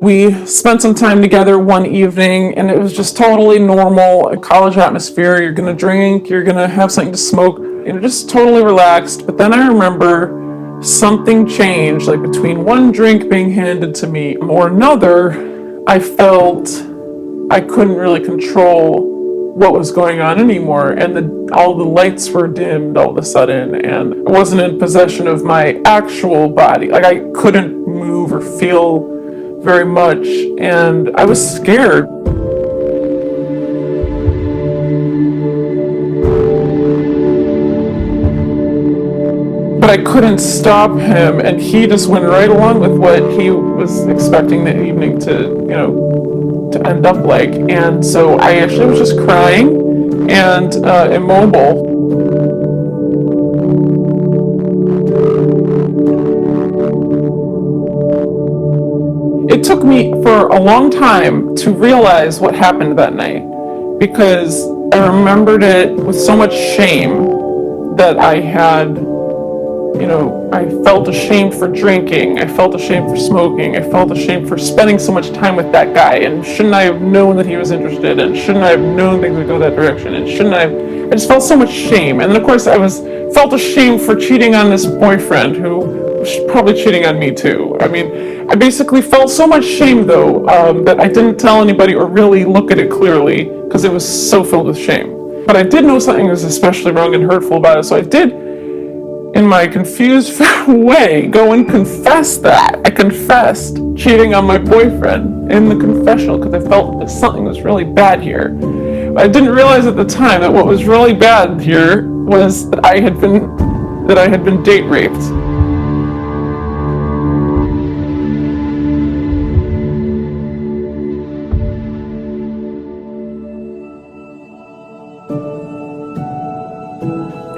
We spent some time together one evening, and it was just totally normal, a college atmosphere. You're gonna drink, you're gonna have something to smoke, just totally relaxed. But then I remember something changed, like between one drink being handed to me or another, I felt I couldn't really control what was going on anymore, and all the lights were dimmed all of a sudden, and I wasn't in possession of my actual body. Like, I couldn't move or feel very much, and I was scared. But I couldn't stop him, and he just went right along with what he was expecting the evening to end up like. And so I actually was just crying and immobile. It took me for a long time to realize what happened that night, because I remembered it with so much shame that I had. I felt ashamed for drinking, I felt ashamed for smoking, I felt ashamed for spending so much time with that guy, and shouldn't I have known that he was interested, and shouldn't I have known things would go that direction, and I just felt so much shame. And then of course I felt ashamed for cheating on this boyfriend who was probably cheating on me too. I basically felt so much shame though, that I didn't tell anybody or really look at it clearly, because it was so filled with shame. But I did know something was especially wrong and hurtful about it, so I did, in my confused way, go and confess that. I confessed cheating on my boyfriend in the confessional because I felt that something was really bad here. I didn't realize at the time that what was really bad here was that I had been date raped.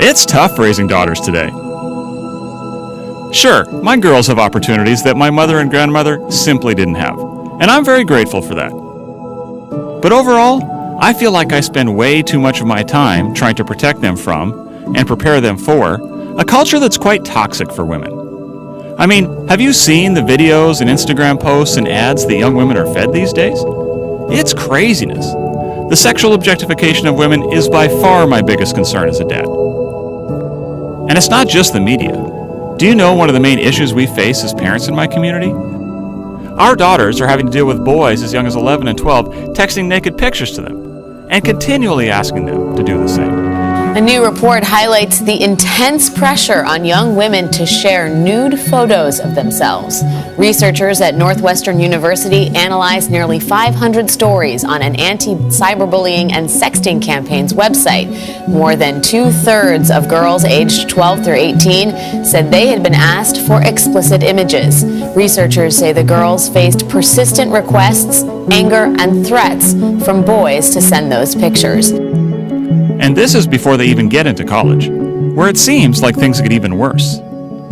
It's tough raising daughters today. Sure, my girls have opportunities that my mother and grandmother simply didn't have, and I'm very grateful for that. But overall, I feel like I spend way too much of my time trying to protect them from, and prepare them for, a culture that's quite toxic for women. Have you seen the videos and Instagram posts and ads that young women are fed these days? It's craziness. The sexual objectification of women is by far my biggest concern as a dad. And it's not just the media. Do you know one of the main issues we face as parents in my community? Our daughters are having to deal with boys as young as 11 and 12 texting naked pictures to them and continually asking them to do the same. A new report highlights the intense pressure on young women to share nude photos of themselves. Researchers at Northwestern University analyzed nearly 500 stories on an anti-cyberbullying and sexting campaign's website. More than 2/3 of girls aged 12 through 18 said they had been asked for explicit images. Researchers say the girls faced persistent requests, anger, and threats from boys to send those pictures. And this is before they even get into college, where it seems like things get even worse.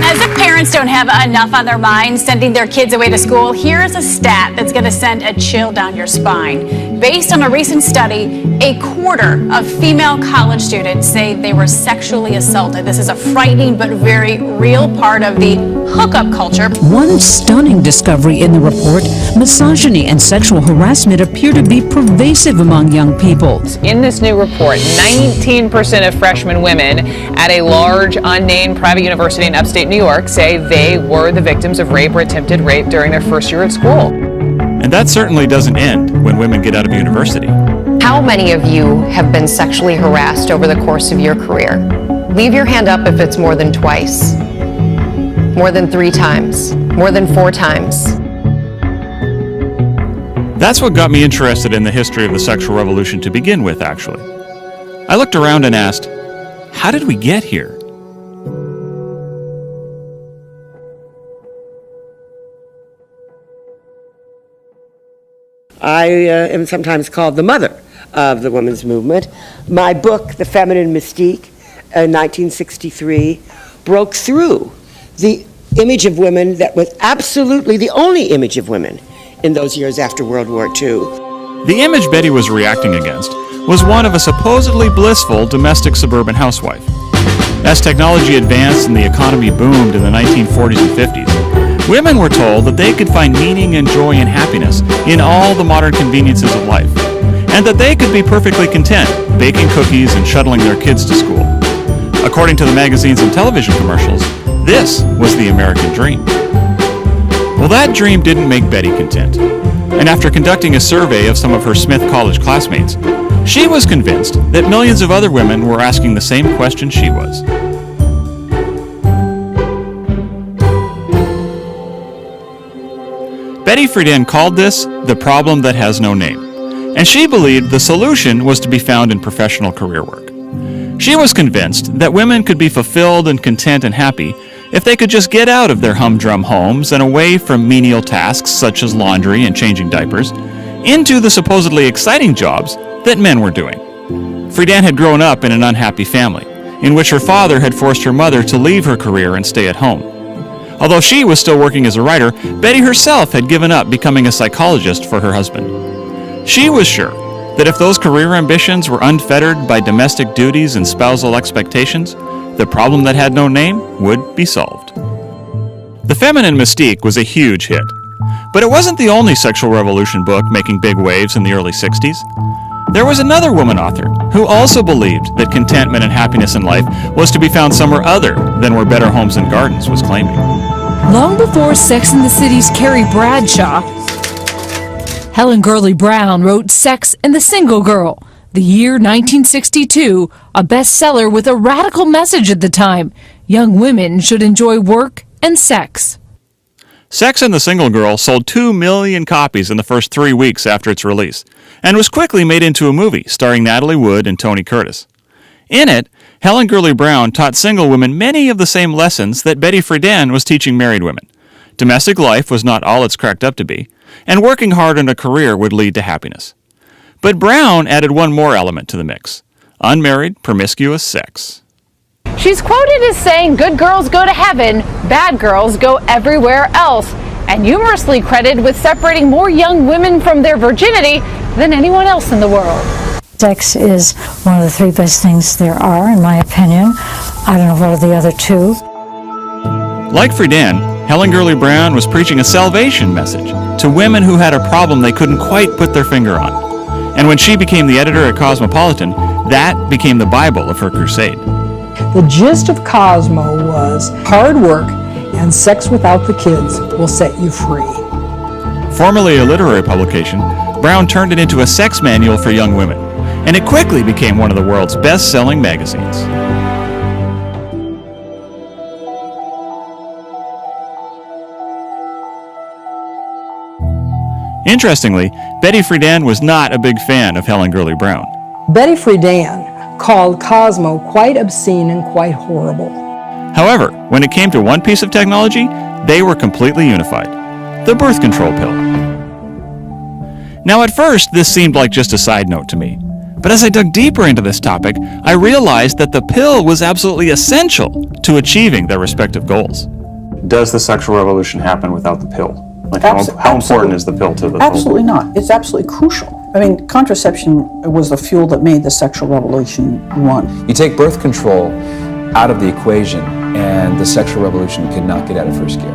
As if parents don't have enough on their minds sending their kids away to school, here's a stat that's going to send a chill down your spine. Based on a recent study, 1/4 of female college students say they were sexually assaulted. This is a frightening but very real part of the hookup culture. One stunning discovery in the report, misogyny and sexual harassment appear to be pervasive among young people. In this new report, 19% of freshman women at a large unnamed private university in upstate New York say they were the victims of rape or attempted rape during their first year of school. And that certainly doesn't end when women get out of university. How many of you have been sexually harassed over the course of your career? Leave your hand up if it's more than twice, more than 3 times, more than 4 times. That's what got me interested in the history of the sexual revolution to begin with, actually. I looked around and asked, how did we get here? I am sometimes called the mother of the women's movement. My book, The Feminine Mystique, in 1963, broke through the image of women that was absolutely the only image of women in those years after World War II. The image Betty was reacting against was one of a supposedly blissful domestic suburban housewife. As technology advanced and the economy boomed in the 1940s and 50s, women were told that they could find meaning and joy and happiness in all the modern conveniences of life, and that they could be perfectly content baking cookies and shuttling their kids to school. According to the magazines and television commercials, this was the American dream. Well, that dream didn't make Betty content, and after conducting a survey of some of her Smith College classmates, she was convinced that millions of other women were asking the same question she was. Betty Friedan called this the problem that has no name, and she believed the solution was to be found in professional career work. She was convinced that women could be fulfilled and content and happy if they could just get out of their humdrum homes and away from menial tasks such as laundry and changing diapers, into the supposedly exciting jobs that men were doing. Friedan had grown up in an unhappy family, in which her father had forced her mother to leave her career and stay at home. Although she was still working as a writer, Betty herself had given up becoming a psychologist for her husband. She was sure that if those career ambitions were unfettered by domestic duties and spousal expectations, the problem that had no name would be solved. The Feminine Mystique was a huge hit, but it wasn't the only sexual revolution book making big waves in the early 60s. There was another woman author who also believed that contentment and happiness in life was to be found somewhere other than where Better Homes and Gardens was claiming. Long before Sex and the City's Carrie Bradshaw, Helen Gurley Brown wrote Sex and the Single Girl, the year 1962, a bestseller with a radical message at the time. Young women should enjoy work and sex. Sex and the Single Girl sold 2 million copies in the first 3 weeks after its release, and was quickly made into a movie starring Natalie Wood and Tony Curtis. In it, Helen Gurley Brown taught single women many of the same lessons that Betty Friedan was teaching married women. Domestic life was not all it's cracked up to be, and working hard in a career would lead to happiness. But Brown added one more element to the mix: unmarried, promiscuous sex. She's quoted as saying good girls go to heaven, bad girls go everywhere else, and humorously credited with separating more young women from their virginity than anyone else in the world. Sex is one of the 3 best things there are, in my opinion. I don't know what are the other 2. Like Friedan, Helen Gurley Brown was preaching a salvation message to women who had a problem they couldn't quite put their finger on. And when she became the editor at Cosmopolitan, that became the Bible of her crusade. The gist of Cosmo was hard work and sex without the kids will set you free. Formerly a literary publication, Brown turned it into a sex manual for young women, and it quickly became one of the world's best-selling magazines. Interestingly, Betty Friedan was not a big fan of Helen Gurley Brown. Betty Friedan called Cosmo quite obscene and quite horrible. However, when it came to one piece of technology, they were completely unified: the birth control pill. Now, at first, this seemed like just a side note to me. But as I dug deeper into this topic, I realized that the pill was absolutely essential to achieving their respective goals. Does the sexual revolution happen without the pill? Like how important is the pill to the Absolutely not. It's absolutely crucial. I mean, contraception was the fuel that made the sexual revolution run. You take birth control out of the equation, and the sexual revolution could not get out of first gear.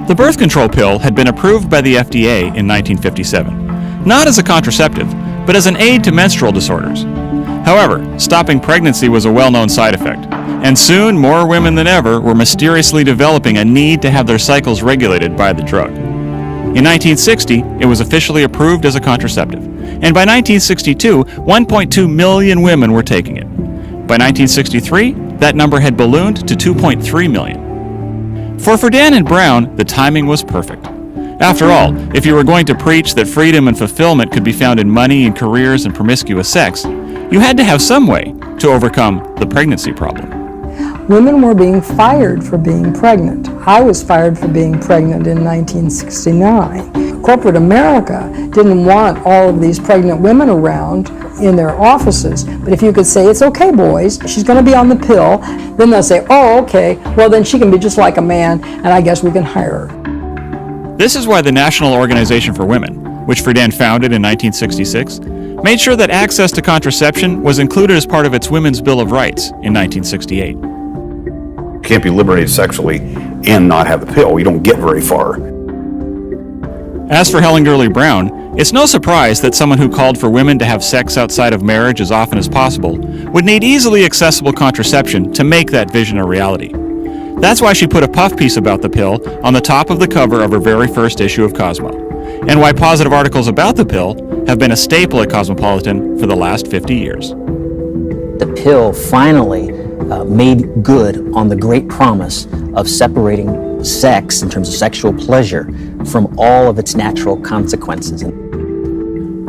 The birth control pill had been approved by the FDA in 1957, not as a contraceptive, but as an aid to menstrual disorders. However, stopping pregnancy was a well-known side effect, and soon more women than ever were mysteriously developing a need to have their cycles regulated by the drug. In 1960, it was officially approved as a contraceptive, and by 1962, 1.2 million women were taking it. By 1963, that number had ballooned to 2.3 million. For Friedan and Brown, the timing was perfect. After all, if you were going to preach that freedom and fulfillment could be found in money and careers and promiscuous sex, you had to have some way to overcome the pregnancy problem. Women were being fired for being pregnant. I was fired for being pregnant in 1969. Corporate America didn't want all of these pregnant women around in their offices. But if you could say, it's okay, boys, she's going to be on the pill, then they'll say, oh, okay, well, then she can be just like a man, and I guess we can hire her. This is why the National Organization for Women, which Friedan founded in 1966, made sure that access to contraception was included as part of its Women's Bill of Rights in 1968. Can't be liberated sexually and not have the pill. You don't get very far. As for Helen Gurley Brown, it's no surprise that someone who called for women to have sex outside of marriage as often as possible would need easily accessible contraception to make that vision a reality. That's why she put a puff piece about the pill on the top of the cover of her very first issue of Cosmo, and why positive articles about the pill have been a staple at Cosmopolitan for the last 50 years. The pill finally made good on the great promise of separating sex in terms of sexual pleasure from all of its natural consequences.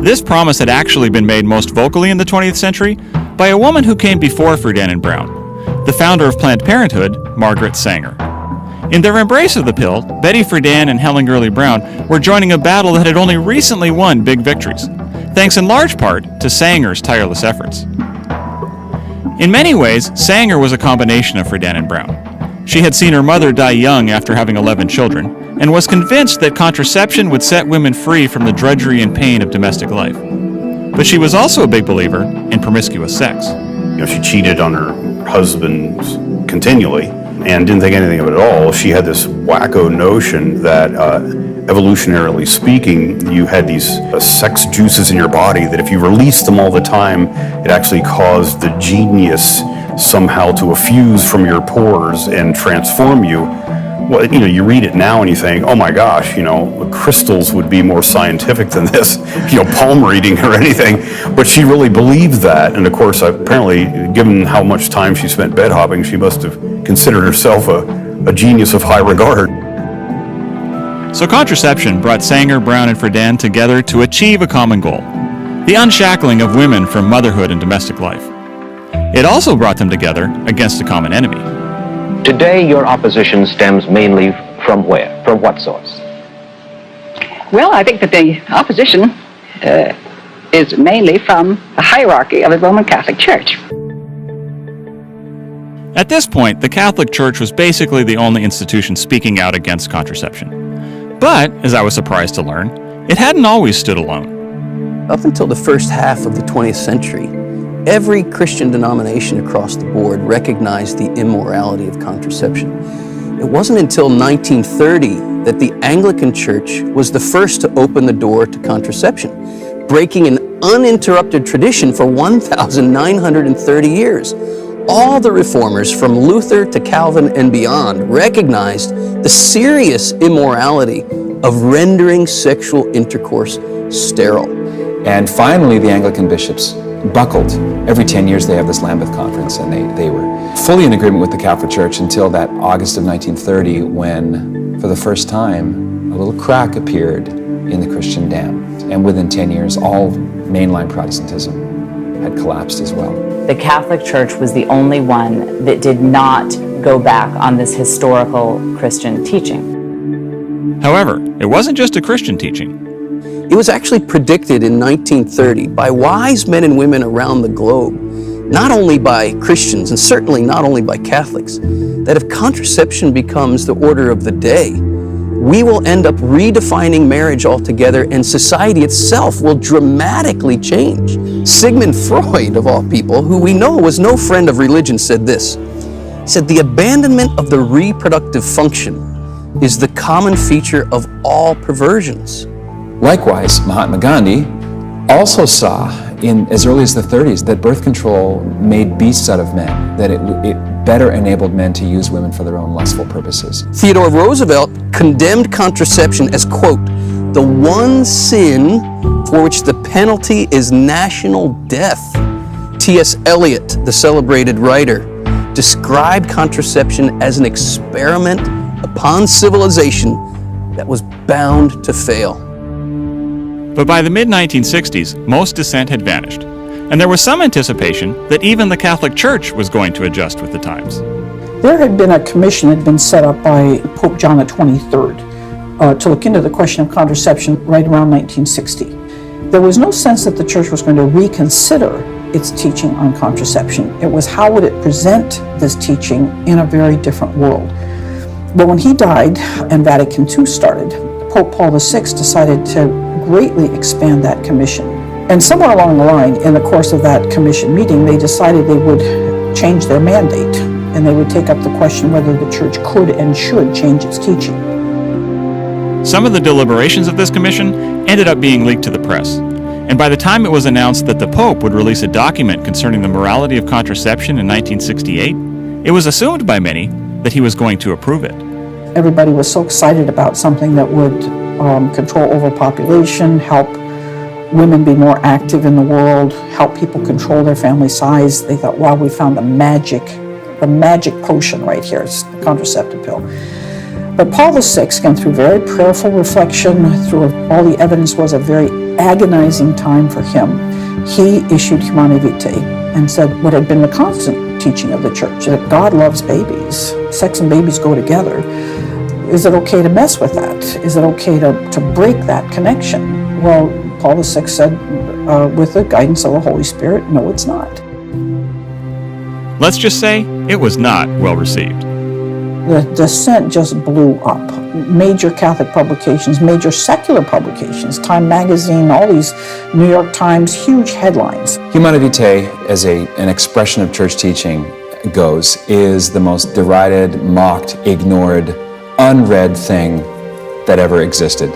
This promise had actually been made most vocally in the 20th century by a woman who came before Friedan and Brown, the founder of Planned Parenthood, Margaret Sanger. In their embrace of the pill, Betty Friedan and Helen Gurley Brown were joining a battle that had only recently won big victories, thanks in large part to Sanger's tireless efforts. In many ways, Sanger was a combination of Friedan and Brown. She had seen her mother die young after having 11 children, and was convinced that contraception would set women free from the drudgery and pain of domestic life. But she was also a big believer in promiscuous sex. She cheated on her husbands continually and didn't think anything of it at all. She had this wacko notion that evolutionarily speaking, you had these sex juices in your body that if you released them all the time, it actually caused the genius somehow to effuse from your pores and transform you. Well, you read it now and you think, oh my gosh, crystals would be more scientific than this, palm reading or anything. But she really believed that. And of course, apparently, given how much time she spent bed hopping, she must have considered herself a genius of high regard. So contraception brought Sanger, Brown, and Friedan together to achieve a common goal: the unshackling of women from motherhood and domestic life. It also brought them together against a common enemy. Today, your opposition stems mainly from where? From what source? Well, I think that the opposition is mainly from the hierarchy of the Roman Catholic Church. At this point, the Catholic Church was basically the only institution speaking out against contraception. But, as I was surprised to learn, it hadn't always stood alone. Up until the first half of the 20th century, every Christian denomination across the board recognized the immorality of contraception. It wasn't until 1930 that the Anglican Church was the first to open the door to contraception, breaking an uninterrupted tradition for 1,930 years. All the reformers, from Luther to Calvin and beyond, recognized the serious immorality of rendering sexual intercourse sterile. And finally, the Anglican bishops buckled. Every 10 years they have this Lambeth Conference, and they were fully in agreement with the Catholic Church until that August of 1930, when, for the first time, a little crack appeared in the Christian dam. And within 10 years, all mainline Protestantism had collapsed as well. The Catholic Church was the only one that did not go back on this historical Christian teaching. However, it wasn't just a Christian teaching. It was actually predicted in 1930 by wise men and women around the globe, not only by Christians and certainly not only by Catholics, that if contraception becomes the order of the day, we will end up redefining marriage altogether and society itself will dramatically change. Sigmund Freud, of all people, who we know was no friend of religion, said this. He said, "The abandonment of the reproductive function is the common feature of all perversions." Likewise, Mahatma Gandhi also saw in as early as the 30s that birth control made beasts out of men, that it better enabled men to use women for their own lustful purposes. Theodore Roosevelt condemned contraception as, quote, "the one sin for which the penalty is national death." T.S. Eliot, the celebrated writer, described contraception as an experiment upon civilization that was bound to fail. But by the mid-1960s, most dissent had vanished, and there was some anticipation that even the Catholic Church was going to adjust with the times. There had been a commission that had been set up by Pope John the 23rd to look into the question of contraception right around 1960. There was no sense that the church was going to reconsider its teaching on contraception. It was how would it present this teaching in a very different world. But when he died and Vatican II started, Pope Paul VI decided to greatly expand that commission. And somewhere along the line, in the course of that commission meeting, they decided they would change their mandate. and they would take up the question whether the church could and should change its teaching. Some of the deliberations of this commission ended up being leaked to the press. And by the time it was announced that the Pope would release a document concerning the morality of contraception in 1968, it was assumed by many that he was going to approve it. Everybody was so excited about something that would control overpopulation, help women be more active in the world, help people control their family size. They thought, wow, we found the magic potion right here. It's the contraceptive pill. But Paul VI, again, through very prayerful reflection, through all the evidence, was a very agonizing time for him. He issued Humanae Vitae and said what had been the constant teaching of the church, that God loves babies. Sex and babies go together. Is it okay to mess with that? Is it okay to break that connection? Well, Paul VI said, with the guidance of the Holy Spirit, no, it's not. Let's just say it was not well received. The dissent just blew up. Major Catholic publications, major secular publications, Time Magazine, all these New York Times, huge headlines. Humanae Vitae, as an expression of church teaching goes, is the most derided, mocked, ignored, unread thing that ever existed.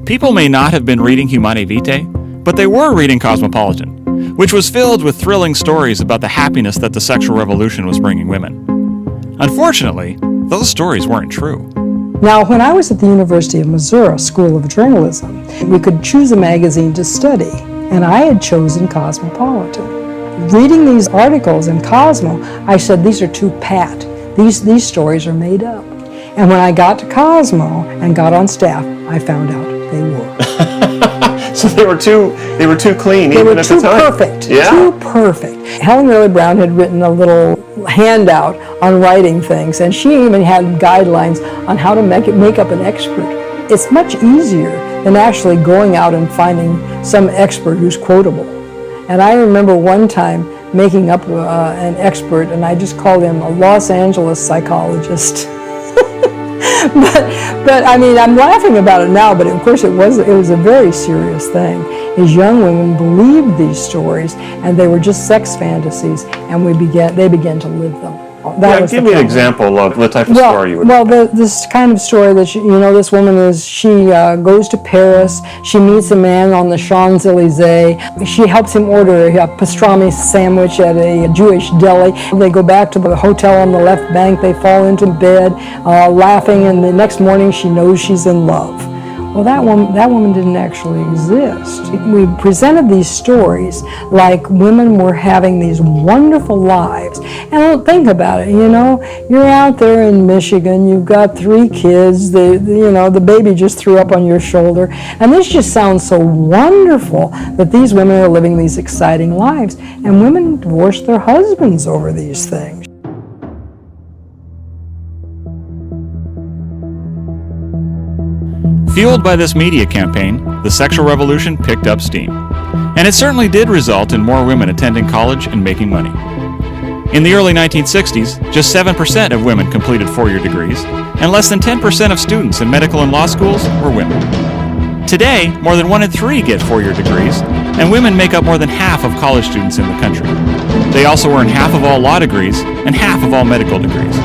People may not have been reading Humanae Vitae, but they were reading Cosmopolitan, which was filled with thrilling stories about the happiness that the sexual revolution was bringing women. Unfortunately, those stories weren't true. Now, when I was at the University of Missouri School of Journalism, we could choose a magazine to study, and I had chosen Cosmopolitan. Reading these articles in Cosmo, I said, these are too pat. These stories are made up. And when I got to Cosmo and got on staff, I found out they were. So they were too clean, they even were at too the time. perfect. Yeah. Too perfect. Helen Gurley Brown had written a little handout on writing things, and she even had guidelines on how to make up an expert. It's much easier than actually going out and finding some expert who's quotable. And I remember one time making up an expert, and I just called him a Los Angeles psychologist. But I mean, I'm laughing about it now, but of course it was a very serious thing. Is young women believed these stories, and they were just sex fantasies, and they began to live them. Give me an example of the type of story you would. Well, this kind of story that this woman she goes to Paris. She meets a man on the Champs-Elysees. She helps him order a pastrami sandwich at a Jewish deli. They go back to the hotel on the left bank. They fall into bed, laughing, and the next morning she knows she's in love. Well, that woman didn't actually exist. We presented these stories like women were having these wonderful lives. And think about it, you're out there in Michigan, you've got 3 kids, the baby just threw up on your shoulder. And this just sounds so wonderful that these women are living these exciting lives. And women divorce their husbands over these things. Fueled by this media campaign, the sexual revolution picked up steam. And it certainly did result in more women attending college and making money. In the early 1960s, just 7% of women completed 4-year degrees, and less than 10% of students in medical and law schools were women. Today, more than 1 in 3 get 4-year degrees, and women make up more than half of college students in the country. They also earn half of all law degrees and half of all medical degrees.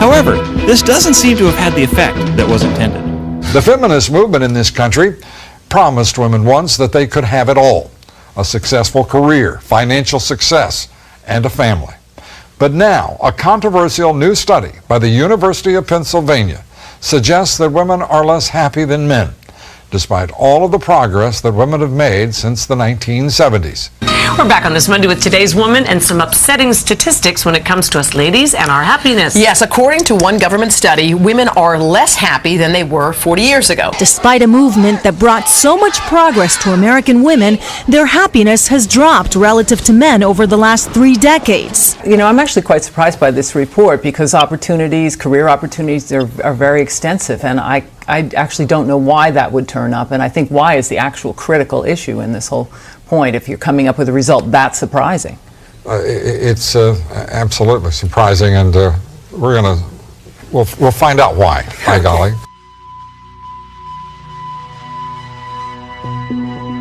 However, this doesn't seem to have had the effect that was intended. The feminist movement in this country promised women once that they could have it all: a successful career, financial success, and a family. But now, a controversial new study by the University of Pennsylvania suggests that women are less happy than men, despite all of the progress that women have made since the 1970s. We're back on this Monday with today's woman and some upsetting statistics when it comes to us ladies and our happiness. Yes, according to one government study, women are less happy than they were 40 years ago. Despite a movement that brought so much progress to American women, their happiness has dropped relative to men over the last 3 decades. I'm actually quite surprised by this report because career opportunities are very extensive, and I actually don't know why that would turn up, and I think why is the actual critical issue in this whole point if you're coming up with a result that surprising. It's absolutely surprising, and we'll find out why. By golly.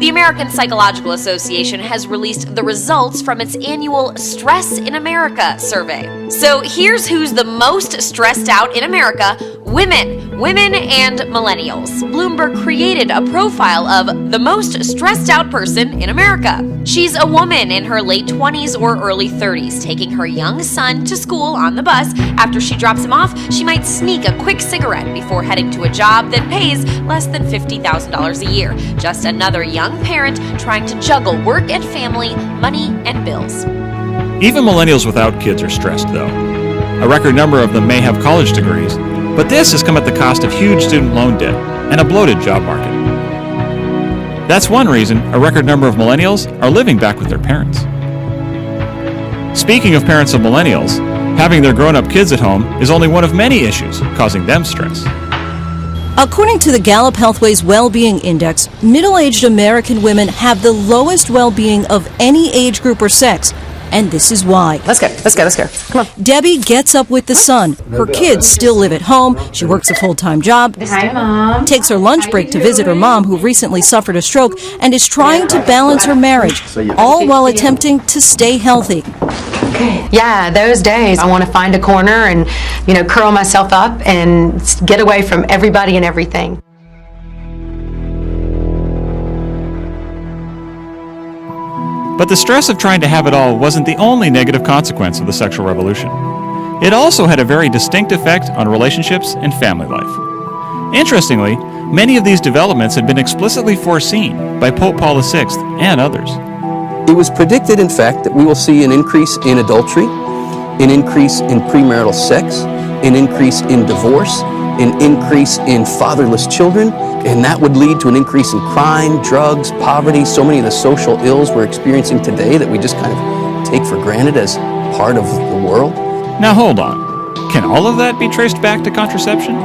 The American Psychological Association has released the results from its annual Stress in America survey. So here's who's the most stressed out in America: women and millennials. Bloomberg created a profile of the most stressed out person in America. She's a woman in her late 20s or early 30s, taking her young son to school on the bus. After she drops him off, she might sneak a quick cigarette before heading to a job that pays less than $50,000 a year. Just another young parent trying to juggle work and family, money and bills. Even millennials without kids are stressed, though. A record number of them may have college degrees, but this has come at the cost of huge student loan debt and a bloated job market. That's one reason a record number of millennials are living back with their parents. Speaking of parents of millennials, having their grown-up kids at home is only one of many issues causing them stress. According to the Gallup Healthways Well-Being Index, middle-aged American women have the lowest well-being of any age group or sex. And this is why. Let's go. Come on. Debbie gets up with the sun. Her kids still live at home. She works a full-time job. Hi, Mom. Takes her lunch break to visit her mom, who recently suffered a stroke, and is trying to balance her marriage, all while attempting to stay healthy. Yeah, those days I want to find a corner and, curl myself up and get away from everybody and everything. But the stress of trying to have it all wasn't the only negative consequence of the sexual revolution. It also had a very distinct effect on relationships and family life. Interestingly, many of these developments had been explicitly foreseen by Pope Paul VI and others. It was predicted, in fact, that we will see an increase in adultery, an increase in premarital sex, an increase in divorce, an increase in fatherless children, and that would lead to an increase in crime, drugs, poverty, so many of the social ills we're experiencing today that we just kind of take for granted as part of the world. Now hold on. Can all of that be traced back to contraception?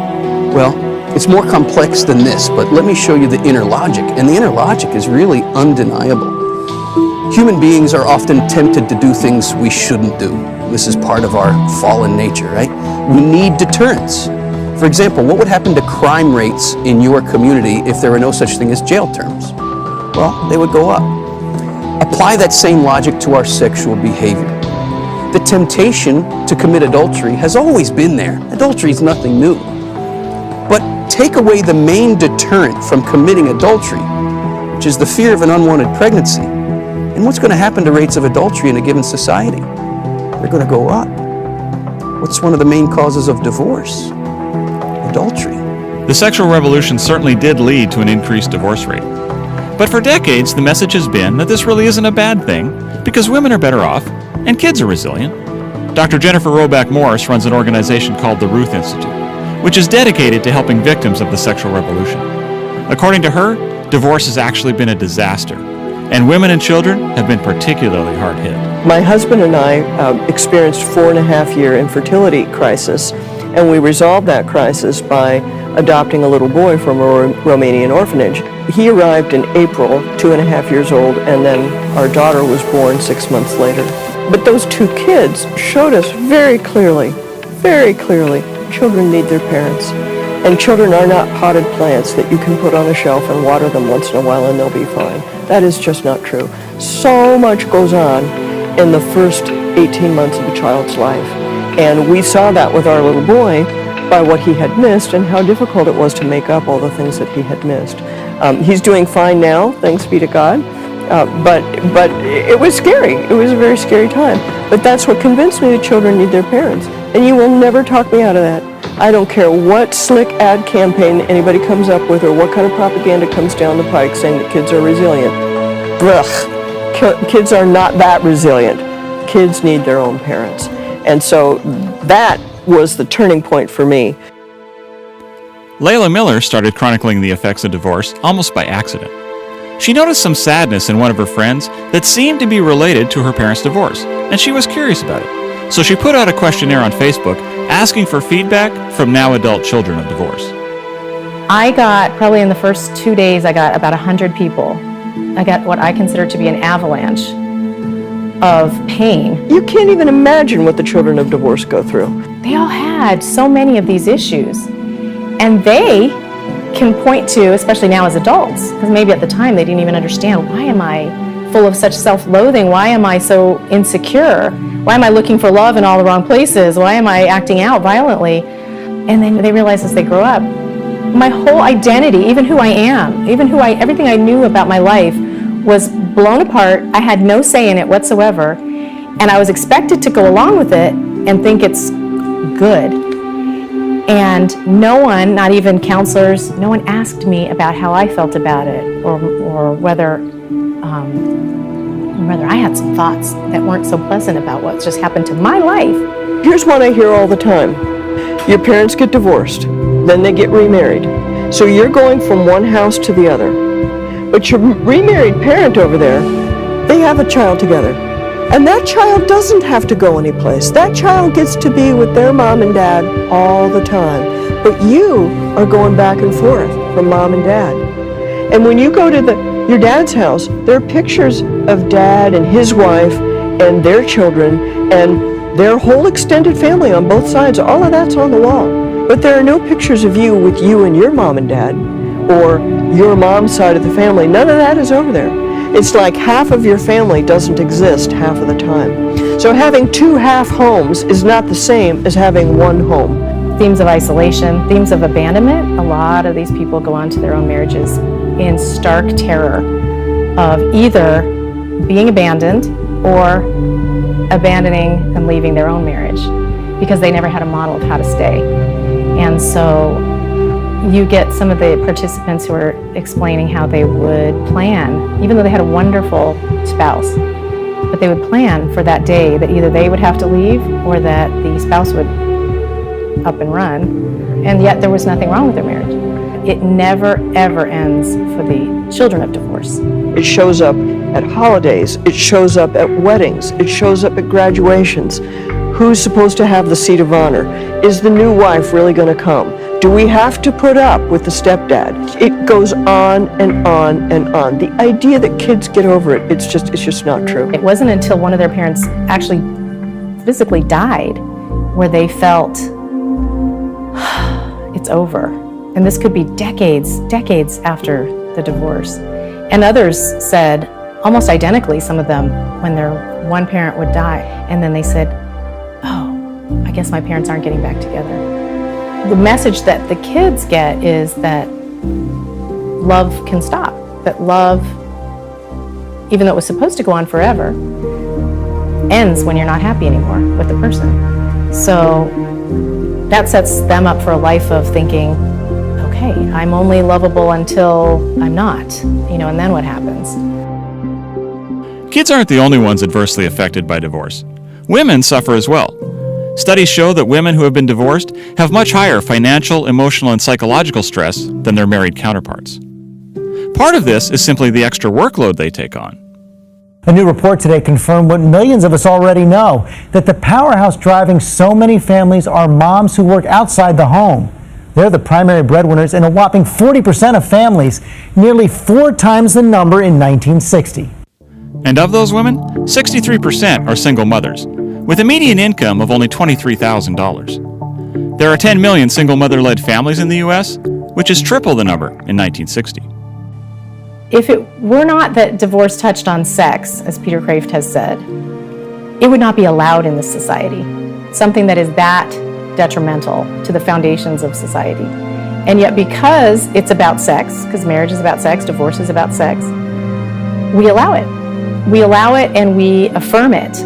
Well, it's more complex than this, but let me show you the inner logic, and the inner logic is really undeniable. Human beings are often tempted to do things we shouldn't do. This is part of our fallen nature, right? We need deterrence. For example, what would happen to crime rates in your community if there were no such thing as jail terms? Well, they would go up. Apply that same logic to our sexual behavior. The temptation to commit adultery has always been there. Adultery is nothing new. But take away the main deterrent from committing adultery, which is the fear of an unwanted pregnancy, and what's going to happen to rates of adultery in a given society? They're going to go up. What's one of the main causes of divorce? Adultery. The sexual revolution certainly did lead to an increased divorce rate. But for decades, the message has been that this really isn't a bad thing because women are better off and kids are resilient. Dr. Jennifer Roback Morris runs an organization called the Ruth Institute, which is dedicated to helping victims of the sexual revolution. According to her, divorce has actually been a disaster, and women and children have been particularly hard hit. My husband and I experienced 4.5-year infertility crisis, and we resolved that crisis by adopting a little boy from a Romanian orphanage. He arrived in April, 2.5 years old, and then our daughter was born 6 months later. But those two kids showed us very clearly, children need their parents. And children are not potted plants that you can put on a shelf and water them once in a while and they'll be fine. That is just not true. So much goes on in the first 18 months of a child's life. And we saw that with our little boy by what he had missed and how difficult it was to make up all the things that he had missed. He's doing fine now, thanks be to God. But it was scary. It was a very scary time. But that's what convinced me that children need their parents. And you will never talk me out of that. I don't care what slick ad campaign anybody comes up with or what kind of propaganda comes down the pike saying that kids are resilient. Ugh. Kids are not that resilient. Kids need their own parents. And so that was the turning point for me. Layla Miller started chronicling the effects of divorce almost by accident. She noticed some sadness in one of her friends that seemed to be related to her parents' divorce, and she was curious about it. So she put out a questionnaire on Facebook asking for feedback from now adult children of divorce. I got, probably in the first 2 days, I got about 100 people. I got what I consider to be an avalanche of pain. You can't even imagine what the children of divorce go through. They all had so many of these issues, and they can point to, especially now as adults, because maybe at the time they didn't even understand, why am I full of such self-loathing? Why am I so insecure? Why am I looking for love in all the wrong places? Why am I acting out violently? And then they realize as they grow up, my whole identity, even who I am, everything I knew about my life was blown apart. I had no say in it whatsoever. And I was expected to go along with it and think it's good. And no one, not even counselors, no one asked me about how I felt about it, or whether I had some thoughts that weren't so pleasant about what just happened to my life. Here's one I hear all the time. Your parents get divorced, then they get remarried. So you're going from one house to the other. But your remarried parent over there, they have a child together. And that child doesn't have to go anyplace. That child gets to be with their mom and dad all the time. But you are going back and forth from mom and dad. And when you go to your dad's house, there are pictures of dad and his wife and their children and their whole extended family on both sides. All of that's on the wall. But there are no pictures of you with you and your mom and dad, or your mom's side of the family. None of that is over there. It's like half of your family doesn't exist half of the time. So having two half homes is not the same as having one home. Themes of isolation, themes of abandonment. A lot of these people go on to their own marriages in stark terror of either being abandoned or abandoning and leaving their own marriage because they never had a model of how to stay. And so you get some of the participants who are explaining how they would plan, even though they had a wonderful spouse, but they would plan for that day that either they would have to leave or that the spouse would up and run, and yet there was nothing wrong with their marriage. It never, ever ends for the children of divorce. It shows up at holidays, it shows up at weddings, it shows up at graduations. Who's supposed to have the seat of honor? Is the new wife really going to come? Do we have to put up with the stepdad? It goes on and on and on. The idea that kids get over it, it's just not true. It wasn't until one of their parents actually physically died where they felt it's over. And this could be decades after the divorce. And others said, almost identically, some of them, when their one parent would die, and then they said, oh, I guess my parents aren't getting back together. The message that the kids get is that love can stop, that love, even though it was supposed to go on forever, ends when you're not happy anymore with the person. So that sets them up for a life of thinking, okay, I'm only lovable until I'm not, and then what happens? Kids aren't the only ones adversely affected by divorce. Women suffer as well. Studies show that women who have been divorced have much higher financial, emotional, and psychological stress than their married counterparts. Part of this is simply the extra workload they take on. A new report today confirmed what millions of us already know, that the powerhouse driving so many families are moms who work outside the home. They're the primary breadwinners in a whopping 40% of families, nearly 4 times the number in 1960. And of those women, 63% are single mothers, with a median income of only $23,000. There are 10 million single mother-led families in the U.S., which is triple the number in 1960. If it were not that divorce touched on sex, as Peter Kraft has said, it would not be allowed in this society, something that is that detrimental to the foundations of society. And yet because it's about sex, because marriage is about sex, divorce is about sex, we allow it. We allow it and we affirm it.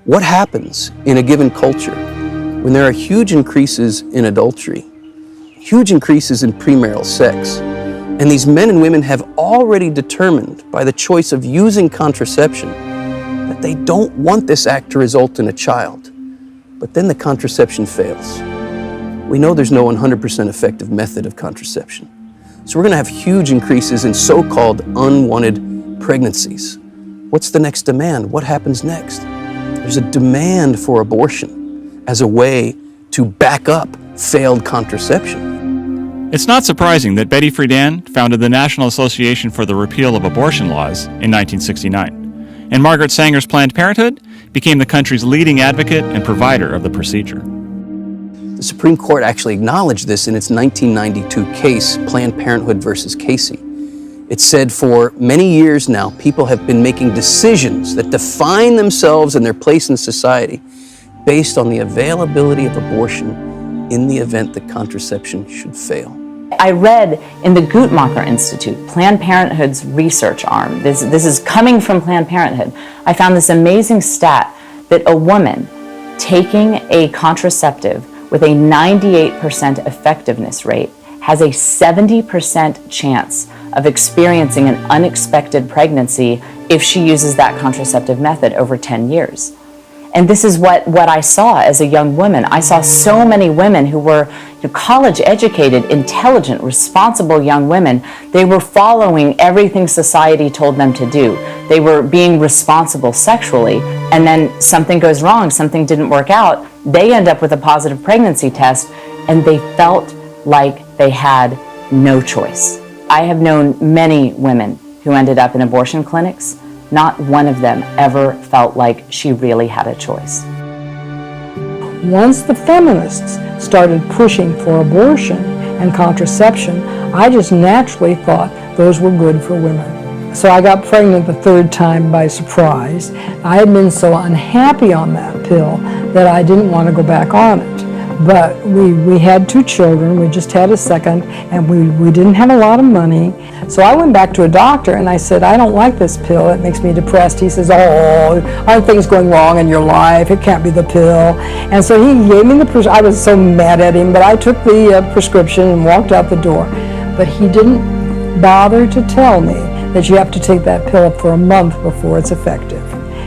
What happens in a given culture when there are huge increases in adultery, huge increases in premarital sex, and these men and women have already determined by the choice of using contraception that they don't want this act to result in a child, but then the contraception fails. We know there's no 100% effective method of contraception. So we're going to have huge increases in so-called unwanted pregnancies. What's the next demand? What happens next? There's a demand for abortion as a way to back up failed contraception. It's not surprising that Betty Friedan founded the National Association for the Repeal of Abortion Laws in 1969. and Margaret Sanger's Planned Parenthood became the country's leading advocate and provider of the procedure. The Supreme Court actually acknowledged this in its 1992 case, Planned Parenthood versus Casey. It said for many years now, people have been making decisions that define themselves and their place in society based on the availability of abortion in the event that contraception should fail. I read in the Guttmacher Institute, Planned Parenthood's research arm, this is coming from Planned Parenthood, I found this amazing stat that a woman taking a contraceptive with a 98% effectiveness rate has a 70% chance of experiencing an unexpected pregnancy if she uses that contraceptive method over 10 years. And this is what I saw as a young woman. I saw so many women who were college-educated, intelligent, responsible young women. They were following everything society told them to do. They were being responsible sexually, and then something goes wrong, something didn't work out. They end up with a positive pregnancy test, and they felt like they had no choice. I have known many women who ended up in abortion clinics. Not one of them ever felt like she really had a choice. Once the feminists started pushing for abortion and contraception, I just naturally thought those were good for women. So I got pregnant the third time by surprise. I had been so unhappy on that pill that I didn't want to go back on it. But we had 2 children, we just had a second, and we didn't have a lot of money. So I went back to a doctor and I said, I don't like this pill, it makes me depressed. He says, oh, aren't things going wrong in your life? It can't be the pill. And so he gave me the I was so mad at him, but I took the prescription and walked out the door. But he didn't bother to tell me that you have to take that pill for a month before it's effective.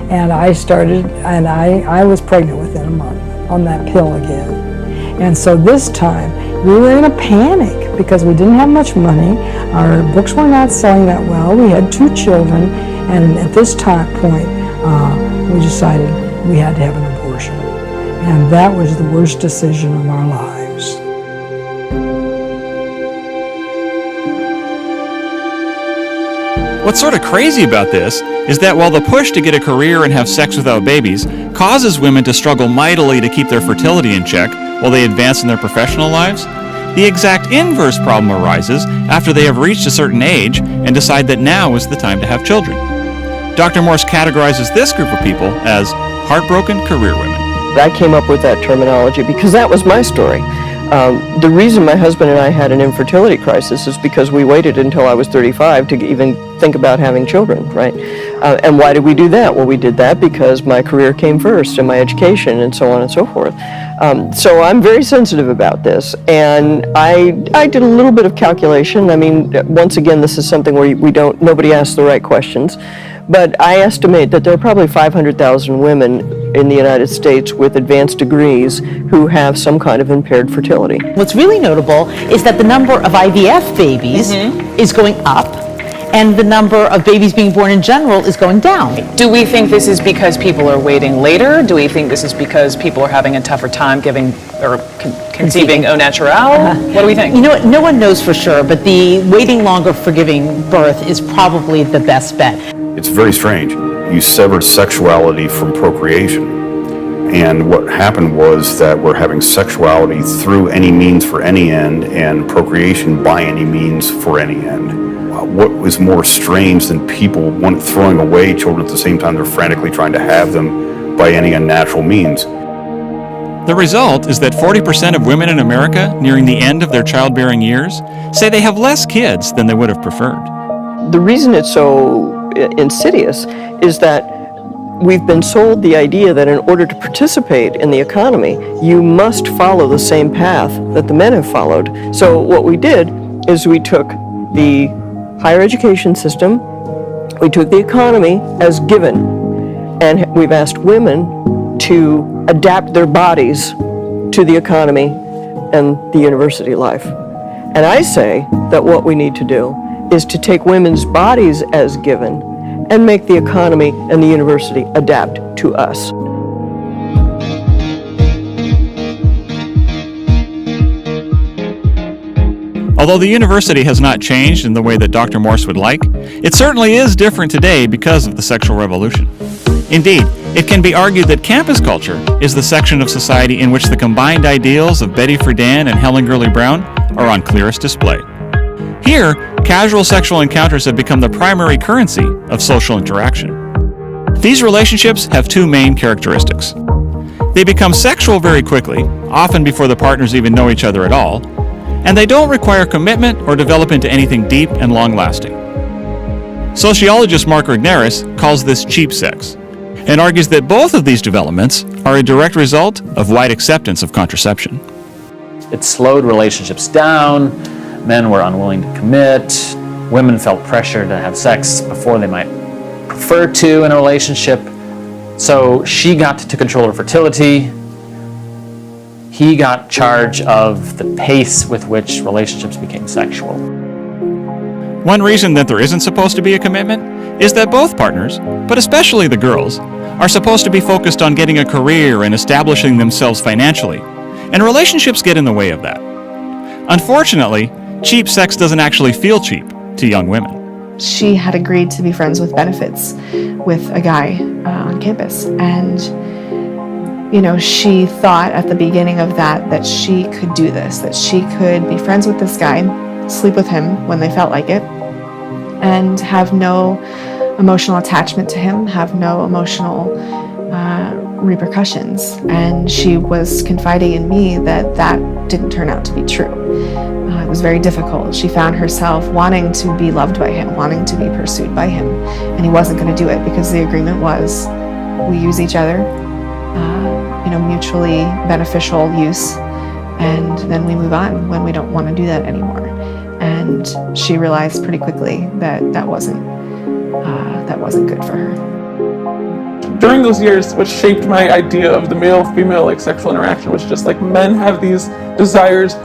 And I started, and I was pregnant within a month on that pill again. And so this time, we were in a panic because we didn't have much money. Our books were not selling that well. We had 2 children, and at this point, we decided we had to have an abortion. And that was the worst decision of our lives. What's sort of crazy about this is that while the push to get a career and have sex without babies causes women to struggle mightily to keep their fertility in check while they advance in their professional lives, the exact inverse problem arises after they have reached a certain age and decide that now is the time to have children. Dr. Morse categorizes this group of people as heartbroken career women. I came up with that terminology because that was my story. The reason my husband and I had an infertility crisis is because we waited until I was 35 to even think about having children, right? And why did we do that? Well, we did that because my career came first and my education and so on and so forth. So I'm very sensitive about this, and I did a little bit of calculation. I mean, once again, this is something where nobody asks the right questions. But I estimate that there are probably 500,000 women in the United States with advanced degrees who have some kind of impaired fertility. What's really notable is that the number of IVF babies is going up, and the number of babies being born in general is going down. Do we think this is because people are waiting later? Do we think this is because people are having a tougher time giving or conceiving au naturel? What do we think? You know what, no one knows for sure, but the waiting longer for giving birth is probably the best bet. It's very strange. You severed sexuality from procreation. And what happened was that we're having sexuality through any means for any end and procreation by any means for any end. What was more strange than people throwing away children at the same time they're frantically trying to have them by any unnatural means? The result is that 40% of women in America nearing the end of their childbearing years say they have less kids than they would have preferred. The reason it's so insidious is that we've been sold the idea that in order to participate in the economy, you must follow the same path that the men have followed. So what we did is we took the higher education system, we took the economy as given, and we've asked women to adapt their bodies to the economy and the university life. And I say that what we need to do is to take women's bodies as given and make the economy and the university adapt to us. Although the university has not changed in the way that Dr. Morse would like, it certainly is different today because of the sexual revolution. Indeed, it can be argued that campus culture is the section of society in which the combined ideals of Betty Friedan and Helen Gurley Brown are on clearest display. Here, casual sexual encounters have become the primary currency of social interaction. These relationships have two main characteristics. They become sexual very quickly, often before the partners even know each other at all, and they don't require commitment or develop into anything deep and long-lasting. Sociologist Mark Regnerus calls this cheap sex, and argues that both of these developments are a direct result of wide acceptance of contraception. It slowed relationships down, men were unwilling to commit, women felt pressure to have sex before they might prefer to in a relationship, so she got to control her fertility. He got charge of the pace with which relationships became sexual. One reason that there isn't supposed to be a commitment is that both partners, but especially the girls, are supposed to be focused on getting a career and establishing themselves financially, and relationships get in the way of that. Unfortunately, cheap sex doesn't actually feel cheap to young women. She had agreed to be friends with benefits with a guy on campus, and she thought at the beginning of that she could do this, that she could be friends with this guy, sleep with him when they felt like it, and have no emotional attachment to him, have no emotional repercussions. And she was confiding in me that didn't turn out to be true. It was very difficult. She found herself wanting to be loved by him, wanting to be pursued by him, and he wasn't going to do it because the agreement was we use each other, mutually beneficial use, and then we move on when we don't want to do that anymore. And she realized pretty quickly that wasn't good for her. During those years, what shaped my idea of the male-female sexual interaction was just men have these desires,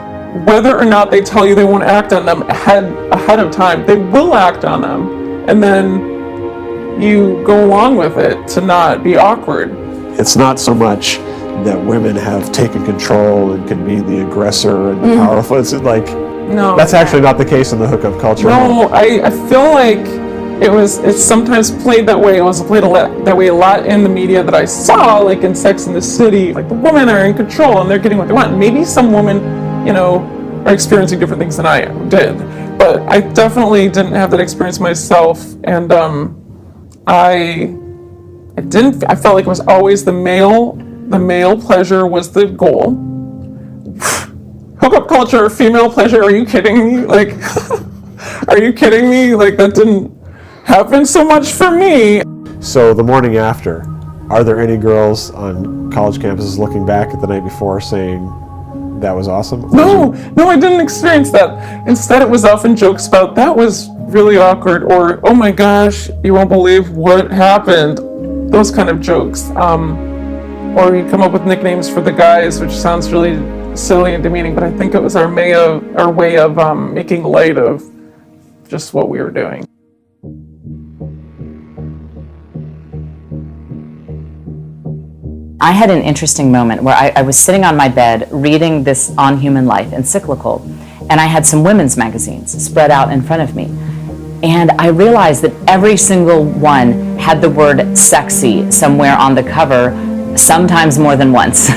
whether or not they tell you they want to act on them ahead of time, they will act on them, and then you go along with it to not be awkward. It's not so much that women have taken control and can be the aggressor and the powerful. It's no, that's actually not the case in the hookup culture. No, I feel like it's sometimes played that way. It was played that way a lot in the media that I saw, in Sex and the City. The women are in control and they're getting what they want. Maybe some women, are experiencing different things than I did, but I definitely didn't have that experience myself, and I felt like it was always the male pleasure was the goal. Hookup culture, female pleasure, are you kidding me? Are you kidding me? That didn't happen so much for me. So the morning after, are there any girls on college campuses looking back at the night before saying, that was awesome? No, I didn't experience that. Instead, it was often jokes about, that was really awkward, or, oh my gosh, you won't believe what happened. Those kind of jokes. Or you come up with nicknames for the guys, which sounds really silly and demeaning, but I think it was our way of making light of just what we were doing. I had an interesting moment where I was sitting on my bed reading this On Human Life encyclical, and I had some women's magazines spread out in front of me. And I realized that every single one had the word sexy somewhere on the cover, sometimes more than once.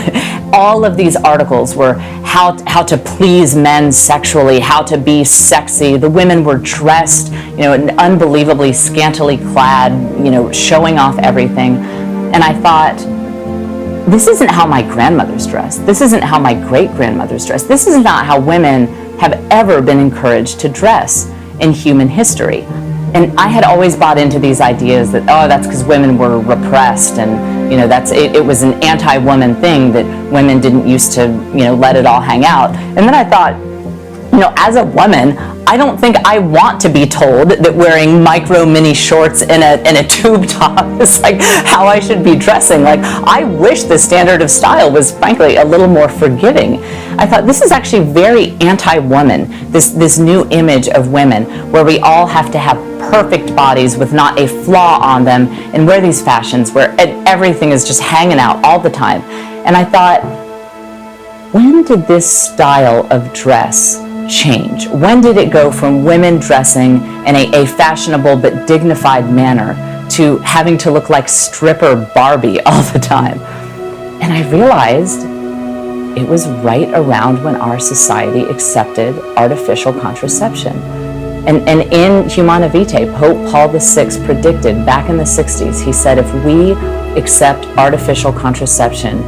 All of these articles were how to please men sexually, how to be sexy. The women were dressed, unbelievably scantily clad, showing off everything. And I thought, this isn't how my grandmothers dressed. This isn't how my great-grandmothers dressed. This is not how women have ever been encouraged to dress in human history. And I had always bought into these ideas that, that's because women were repressed, and it was an anti-woman thing, that women didn't used to let it all hang out. And then I thought, as a woman, I don't think I want to be told that wearing micro mini shorts and a tube top is how I should be dressing. I wish the standard of style was frankly a little more forgiving. I thought this is actually very anti-woman, this new image of women where we all have to have perfect bodies with not a flaw on them, and wear these fashions where everything is just hanging out all the time. And I thought, when did this style of dress change? When did it go from women dressing in a fashionable but dignified manner to having to look like stripper Barbie all the time? And I realized it was right around when our society accepted artificial contraception. And in Humana Vitae, Pope Paul VI predicted back in the 60s, he said, if we accept artificial contraception,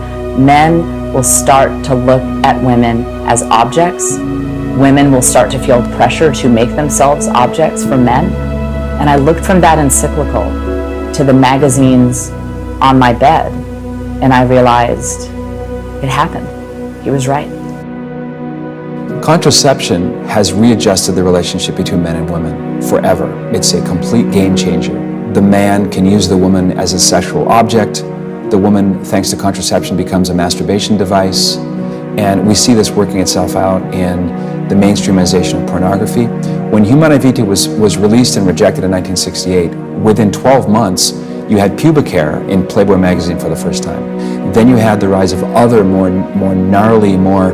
men will start to look at women as objects. Women will start to feel pressure to make themselves objects for men. And I looked from that encyclical to the magazines on my bed, and I realized it happened. He was right. Contraception has readjusted the relationship between men and women forever. It's a complete game changer. The man can use the woman as a sexual object. The woman, thanks to contraception, becomes a masturbation device. And we see this working itself out in the mainstreamization of pornography. When Humana Vitae was released and rejected in 1968, within 12 months, you had pubic hair in Playboy magazine for the first time. Then you had the rise of other more gnarly, more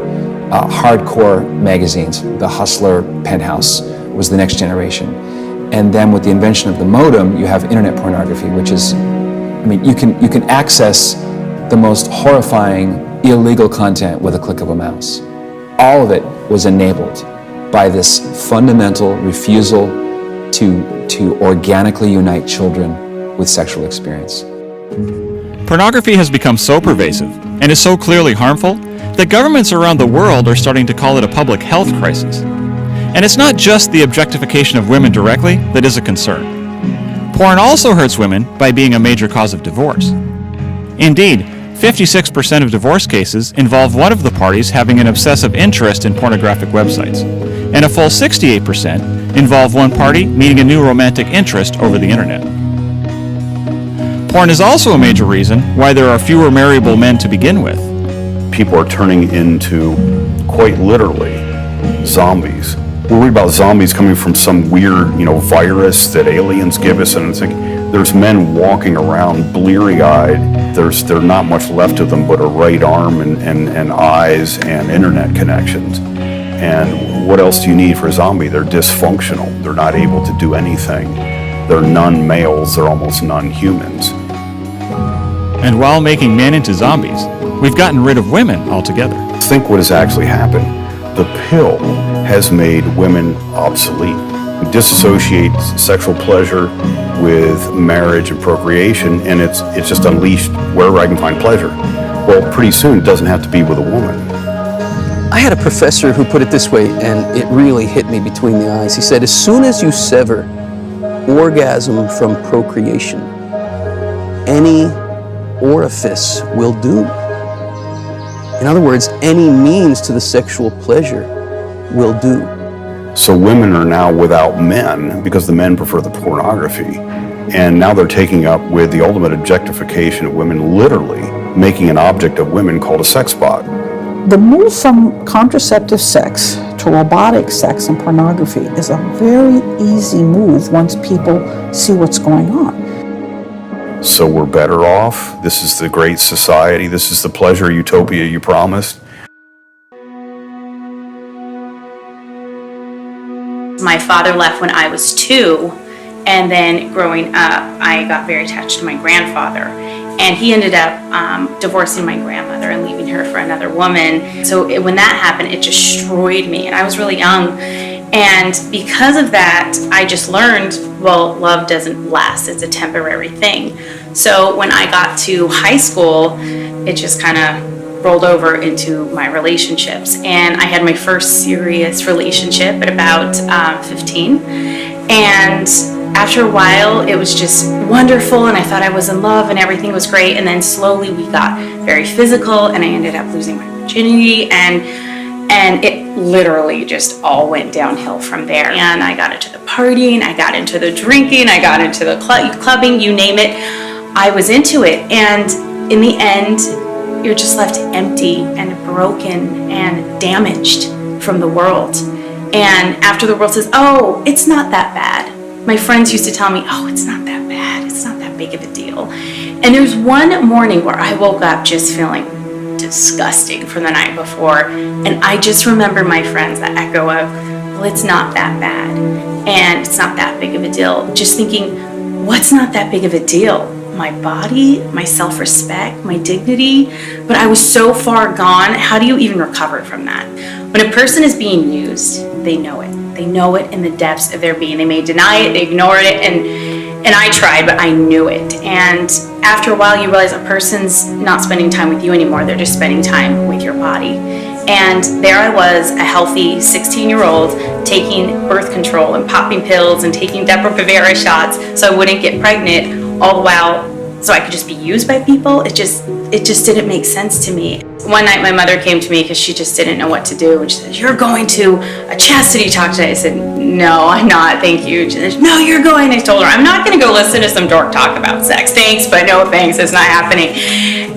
hardcore magazines. The Hustler, Penthouse was the next generation. And then with the invention of the modem, you have internet pornography, which is, I mean, you can access the most horrifying, illegal content with a click of a mouse. All of it was enabled by this fundamental refusal to organically unite children with sexual experience. Pornography has become so pervasive and is so clearly harmful that governments around the world are starting to call it a public health crisis. And it's not just the objectification of women directly that is a concern. Porn also hurts women by being a major cause of divorce. Indeed, 56% of divorce cases involve one of the parties having an obsessive interest in pornographic websites, and a full 68% involve one party meeting a new romantic interest over the internet. Porn is also a major reason why there are fewer marriable men to begin with. People are turning into, quite literally, zombies. We read about zombies coming from some weird, virus that aliens give us, and it's like there's men walking around bleary-eyed. There's not much left of them but a right arm and eyes and internet connections. And what else do you need for a zombie? They're dysfunctional. They're not able to do anything. They're non-males. They're almost non-humans. And while making men into zombies, we've gotten rid of women altogether. Think what has actually happened. The pill has made women obsolete. It disassociates sexual pleasure with marriage and procreation, and it's just unleashed wherever I can find pleasure. Well, pretty soon it doesn't have to be with a woman. I had a professor who put it this way, and it really hit me between the eyes. He said, as soon as you sever orgasm from procreation, any orifice will do. In other words, any means to the sexual pleasure will do. So women are now without men because the men prefer the pornography. And now they're taking up with the ultimate objectification of women, literally making an object of women called a sex bot. The move from contraceptive sex to robotic sex and pornography is a very easy move once people see what's going on. So we're better off. This is the great society. This is the pleasure utopia you promised. My father left when I was 2, and then growing up, I got very attached to my grandfather. And he ended up divorcing my grandmother and leaving her for another woman. So when that happened, it destroyed me, and I was really young. And because of that, I just learned, well, love doesn't last. It's a temporary thing. So when I got to high school, it just kind of rolled over into my relationships. And I had my first serious relationship at about 15. And after a while, it was just wonderful, and I thought I was in love and everything was great. And then slowly we got very physical, and I ended up losing my virginity, and it literally just all went downhill from there. And I got into the partying, I got into the drinking, I got into the clubbing, you name it. I was into it, and in the end, you're just left empty and broken and damaged from the world. And after the world says, oh, it's not that bad. My friends used to tell me, oh, it's not that bad. It's not that big of a deal. And there's one morning where I woke up just feeling disgusting from the night before. And I just remember my friends, that echo of, well, it's not that bad, and it's not that big of a deal. Just thinking, what's not that big of a deal? My body, my self-respect, my dignity. But I was so far gone. How do you even recover from that? When a person is being used, they know it. They know it in the depths of their being. They may deny it, they ignore it, and I tried, but I knew it. And after a while, you realize a person's not spending time with you anymore. They're just spending time with your body. And there I was, a healthy 16-year-old, taking birth control and popping pills and taking Depo-Provera shots so I wouldn't get pregnant, all the while so I could just be used by people. It just didn't make sense to me. One night my mother came to me because she just didn't know what to do, and she said, "You're going to a chastity talk today." I said, "No, I'm not, thank you." She said, "No, you're going." I told her, "I'm not going to go listen to some dork talk about sex. Thanks, but no thanks, it's not happening."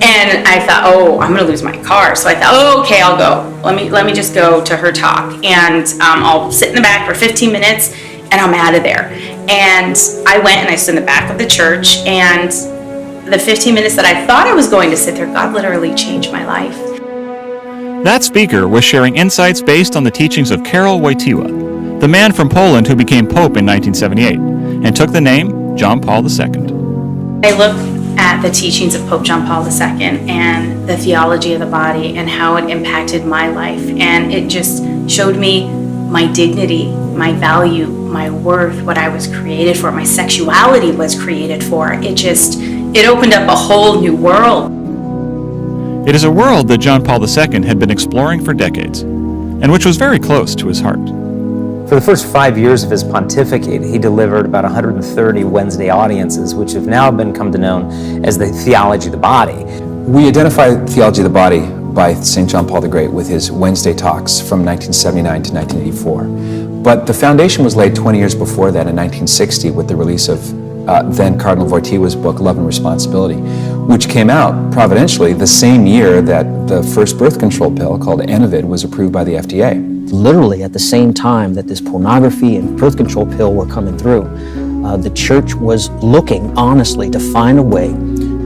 And I thought, oh, I'm going to lose my car. So I thought, oh, okay, I'll go. Let me just go to her talk, and I'll sit in the back for 15 minutes, and I'm out of there. And I went and I stood in the back of the church, and the 15 minutes that I thought I was going to sit there, God literally changed my life. That speaker was sharing insights based on the teachings of Karol Wojtyła, the man from Poland who became Pope in 1978 and took the name John Paul II. I look at the teachings of Pope John Paul II and the theology of the body and how it impacted my life, and it just showed me my dignity, my value, my worth, what I was created for, my sexuality was created for. It opened up a whole new world. It is a world that John Paul II had been exploring for decades, and which was very close to his heart. For the first 5 years of his pontificate, he delivered about 130 Wednesday audiences, which have now come to known as the theology of the body. We identify theology of the body by St. John Paul the Great with his Wednesday talks from 1979 to 1984. But the foundation was laid 20 years before that in 1960 with the release of then Cardinal Wojtyła's book, Love and Responsibility, which came out providentially the same year that the first birth control pill called Anavid was approved by the FDA. Literally at the same time that this pornography and birth control pill were coming through, the church was looking honestly to find a way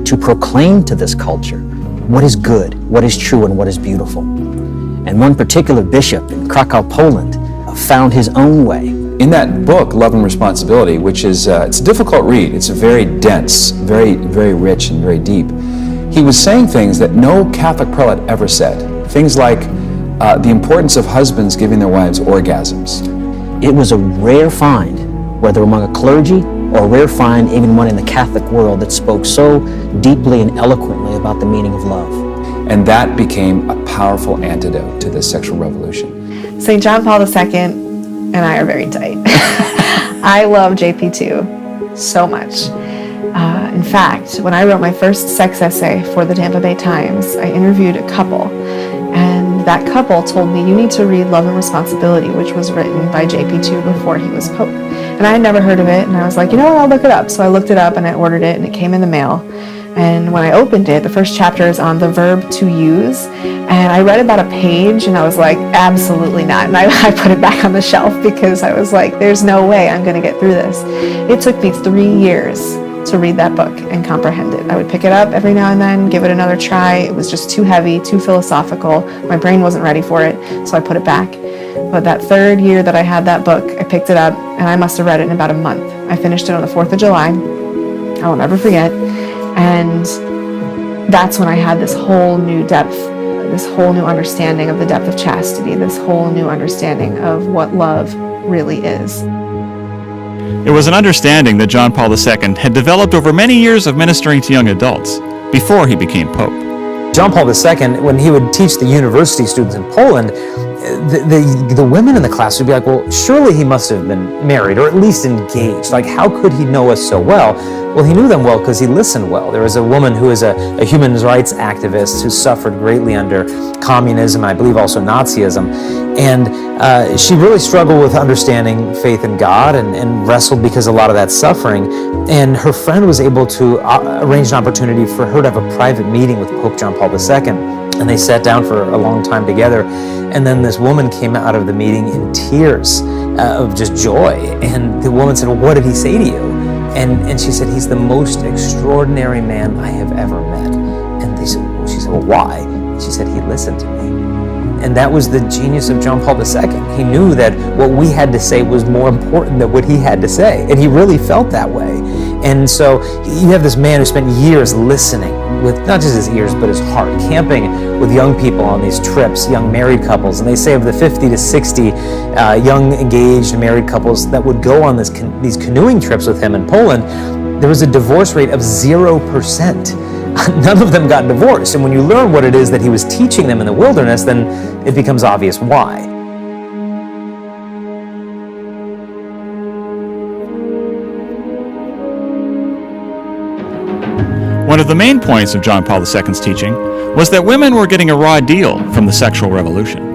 to proclaim to this culture what is good, what is true, and what is beautiful. And one particular bishop in Krakow, Poland, found his own way. In that book, Love and Responsibility, which is it's a difficult read, it's very dense, very, very rich and very deep, he was saying things that no Catholic prelate ever said. Things like the importance of husbands giving their wives orgasms. It was a rare find, whether among a clergy or a rare find even one in the Catholic world that spoke so deeply and eloquently about the meaning of love. And that became a powerful antidote to this sexual revolution. St. John Paul II and I are very tight. I love JP2 so much. In fact, when I wrote my first sex essay for the Tampa Bay Times, I interviewed a couple, and that couple told me, "You need to read Love and Responsibility," which was written by JP2 before he was Pope. And I had never heard of it, and I was like, you know what, I'll look it up. So I looked it up and I ordered it, and it came in the mail. And when I opened it, the first chapter is on the verb to use. And I read about a page and I was like, absolutely not. And I put it back on the shelf because I was like, there's no way I'm going to get through this. It took me 3 years to read that book and comprehend it. I would pick it up every now and then, give it another try. It was just too heavy, too philosophical. My brain wasn't ready for it, so I put it back. But that third year that I had that book, I picked it up and I must have read it in about a month. I finished it on the 4th of July. I will never forget. And that's when I had this whole new depth, this whole new understanding of the depth of chastity, this whole new understanding of what love really is. It was an understanding that John Paul II had developed over many years of ministering to young adults before he became Pope. John Paul II, when he would teach the university students in Poland, the women in the class would be like, well, surely he must have been married or at least engaged. Like, how could he know us so well? Well, he knew them well because he listened well. There was a woman who is a human rights activist who suffered greatly under communism, I believe also Nazism. And she really struggled with understanding faith in God and wrestled because of a lot of that suffering. And her friend was able to arrange an opportunity for her to have a private meeting with Pope John Paul II. And they sat down for a long time together. And then this woman came out of the meeting in tears of just joy. And the woman said, well, what did he say to you? And she said, he's the most extraordinary man I have ever met. And she said, well, why? She said, he listened to me. And that was the genius of John Paul II. He knew that what we had to say was more important than what he had to say. And he really felt that way. And so you have this man who spent years listening with not just his ears, but his heart, camping with young people on these trips, young married couples. And they say of the 50 to 60 young engaged married couples that would go on these canoeing trips with him in Poland, there was a divorce rate of 0%. None of them got divorced. And when you learn what it is that he was teaching them in the wilderness, then it becomes obvious why. One of the main points of John Paul II's teaching was that women were getting a raw deal from the sexual revolution.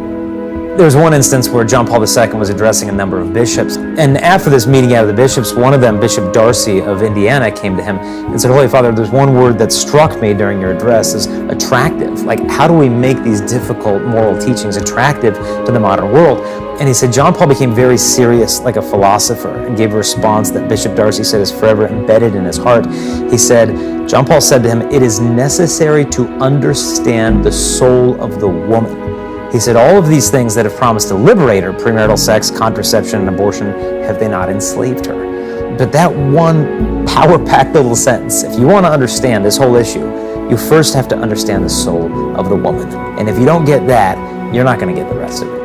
There was one instance where John Paul II was addressing a number of bishops. And after this meeting out of the bishops, one of them, Bishop Darcy of Indiana, came to him and said, Holy Father, there's one word that struck me during your address is attractive. Like, how do we make these difficult moral teachings attractive to the modern world? And he said, John Paul became very serious, like a philosopher, and gave a response that Bishop Darcy said is forever embedded in his heart. He said, John Paul said to him, it is necessary to understand the soul of the woman. He said, all of these things that have promised to liberate her, premarital sex, contraception, and abortion, have they not enslaved her? But that one power-packed little sentence, if you want to understand this whole issue, you first have to understand the soul of the woman. And if you don't get that, you're not going to get the rest of it.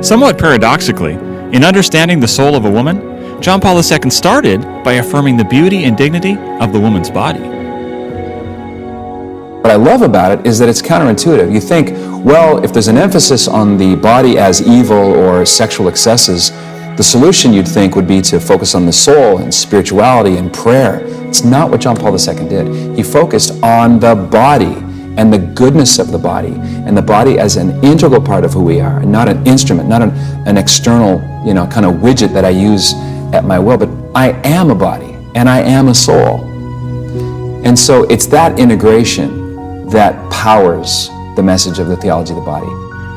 Somewhat paradoxically, in understanding the soul of a woman, John Paul II started by affirming the beauty and dignity of the woman's body. What I love about it is that it's counterintuitive. You think, well, if there's an emphasis on the body as evil or sexual excesses, the solution you'd think would be to focus on the soul and spirituality and prayer. It's not what John Paul II did. He focused on the body and the goodness of the body, and the body as an integral part of who we are, and not an instrument, not an external, kind of widget that I use at my will, but I am a body and I am a soul. And so it's that integration that powers the message of the theology of the body.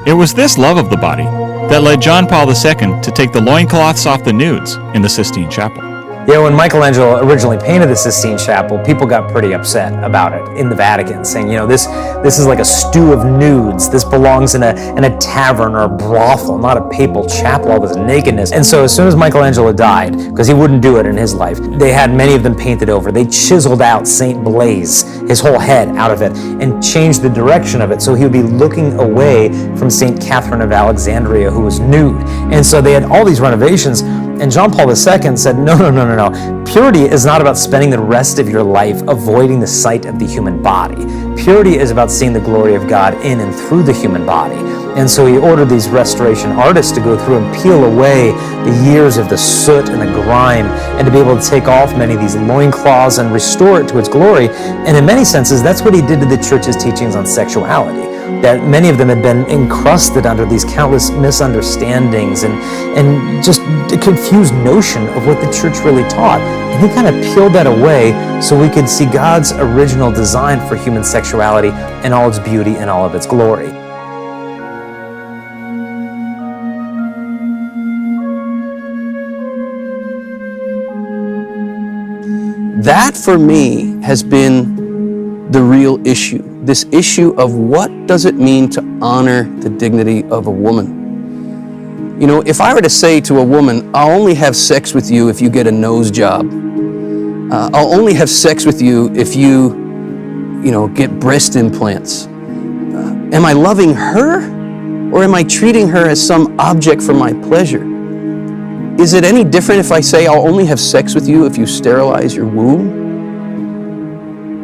It was this love of the body that led John Paul II to take the loincloths off the nudes in the Sistine Chapel. When Michelangelo originally painted the Sistine Chapel, people got pretty upset about it in the Vatican, saying, this is like a stew of nudes. This belongs in a tavern or a brothel, not a papal chapel, all this nakedness. And so as soon as Michelangelo died, because he wouldn't do it in his life, they had many of them painted over. They chiseled out Saint Blaise, his whole head out of it, and changed the direction of it so he would be looking away from Saint Catherine of Alexandria, who was nude. And so they had all these renovations. And John Paul II said, no. Purity is not about spending the rest of your life avoiding the sight of the human body. Purity is about seeing the glory of God in and through the human body. And so he ordered these restoration artists to go through and peel away the years of the soot and the grime, and to be able to take off many of these loincloths and restore it to its glory. And in many senses, that's what he did to the church's teachings on sexuality. That many of them had been encrusted under these countless misunderstandings and just a confused notion of what the church really taught. And he kind of peeled that away so we could see God's original design for human sexuality and all its beauty and all of its glory. That, for me, has been the real issue. This issue of what does it mean to honor the dignity of a woman. If I were to say to a woman, I'll only have sex with you if you get a nose job. I'll only have sex with you if you get breast implants. Am I loving her, or am I treating her as some object for my pleasure? Is it any different if I say I'll only have sex with you if you sterilize your womb?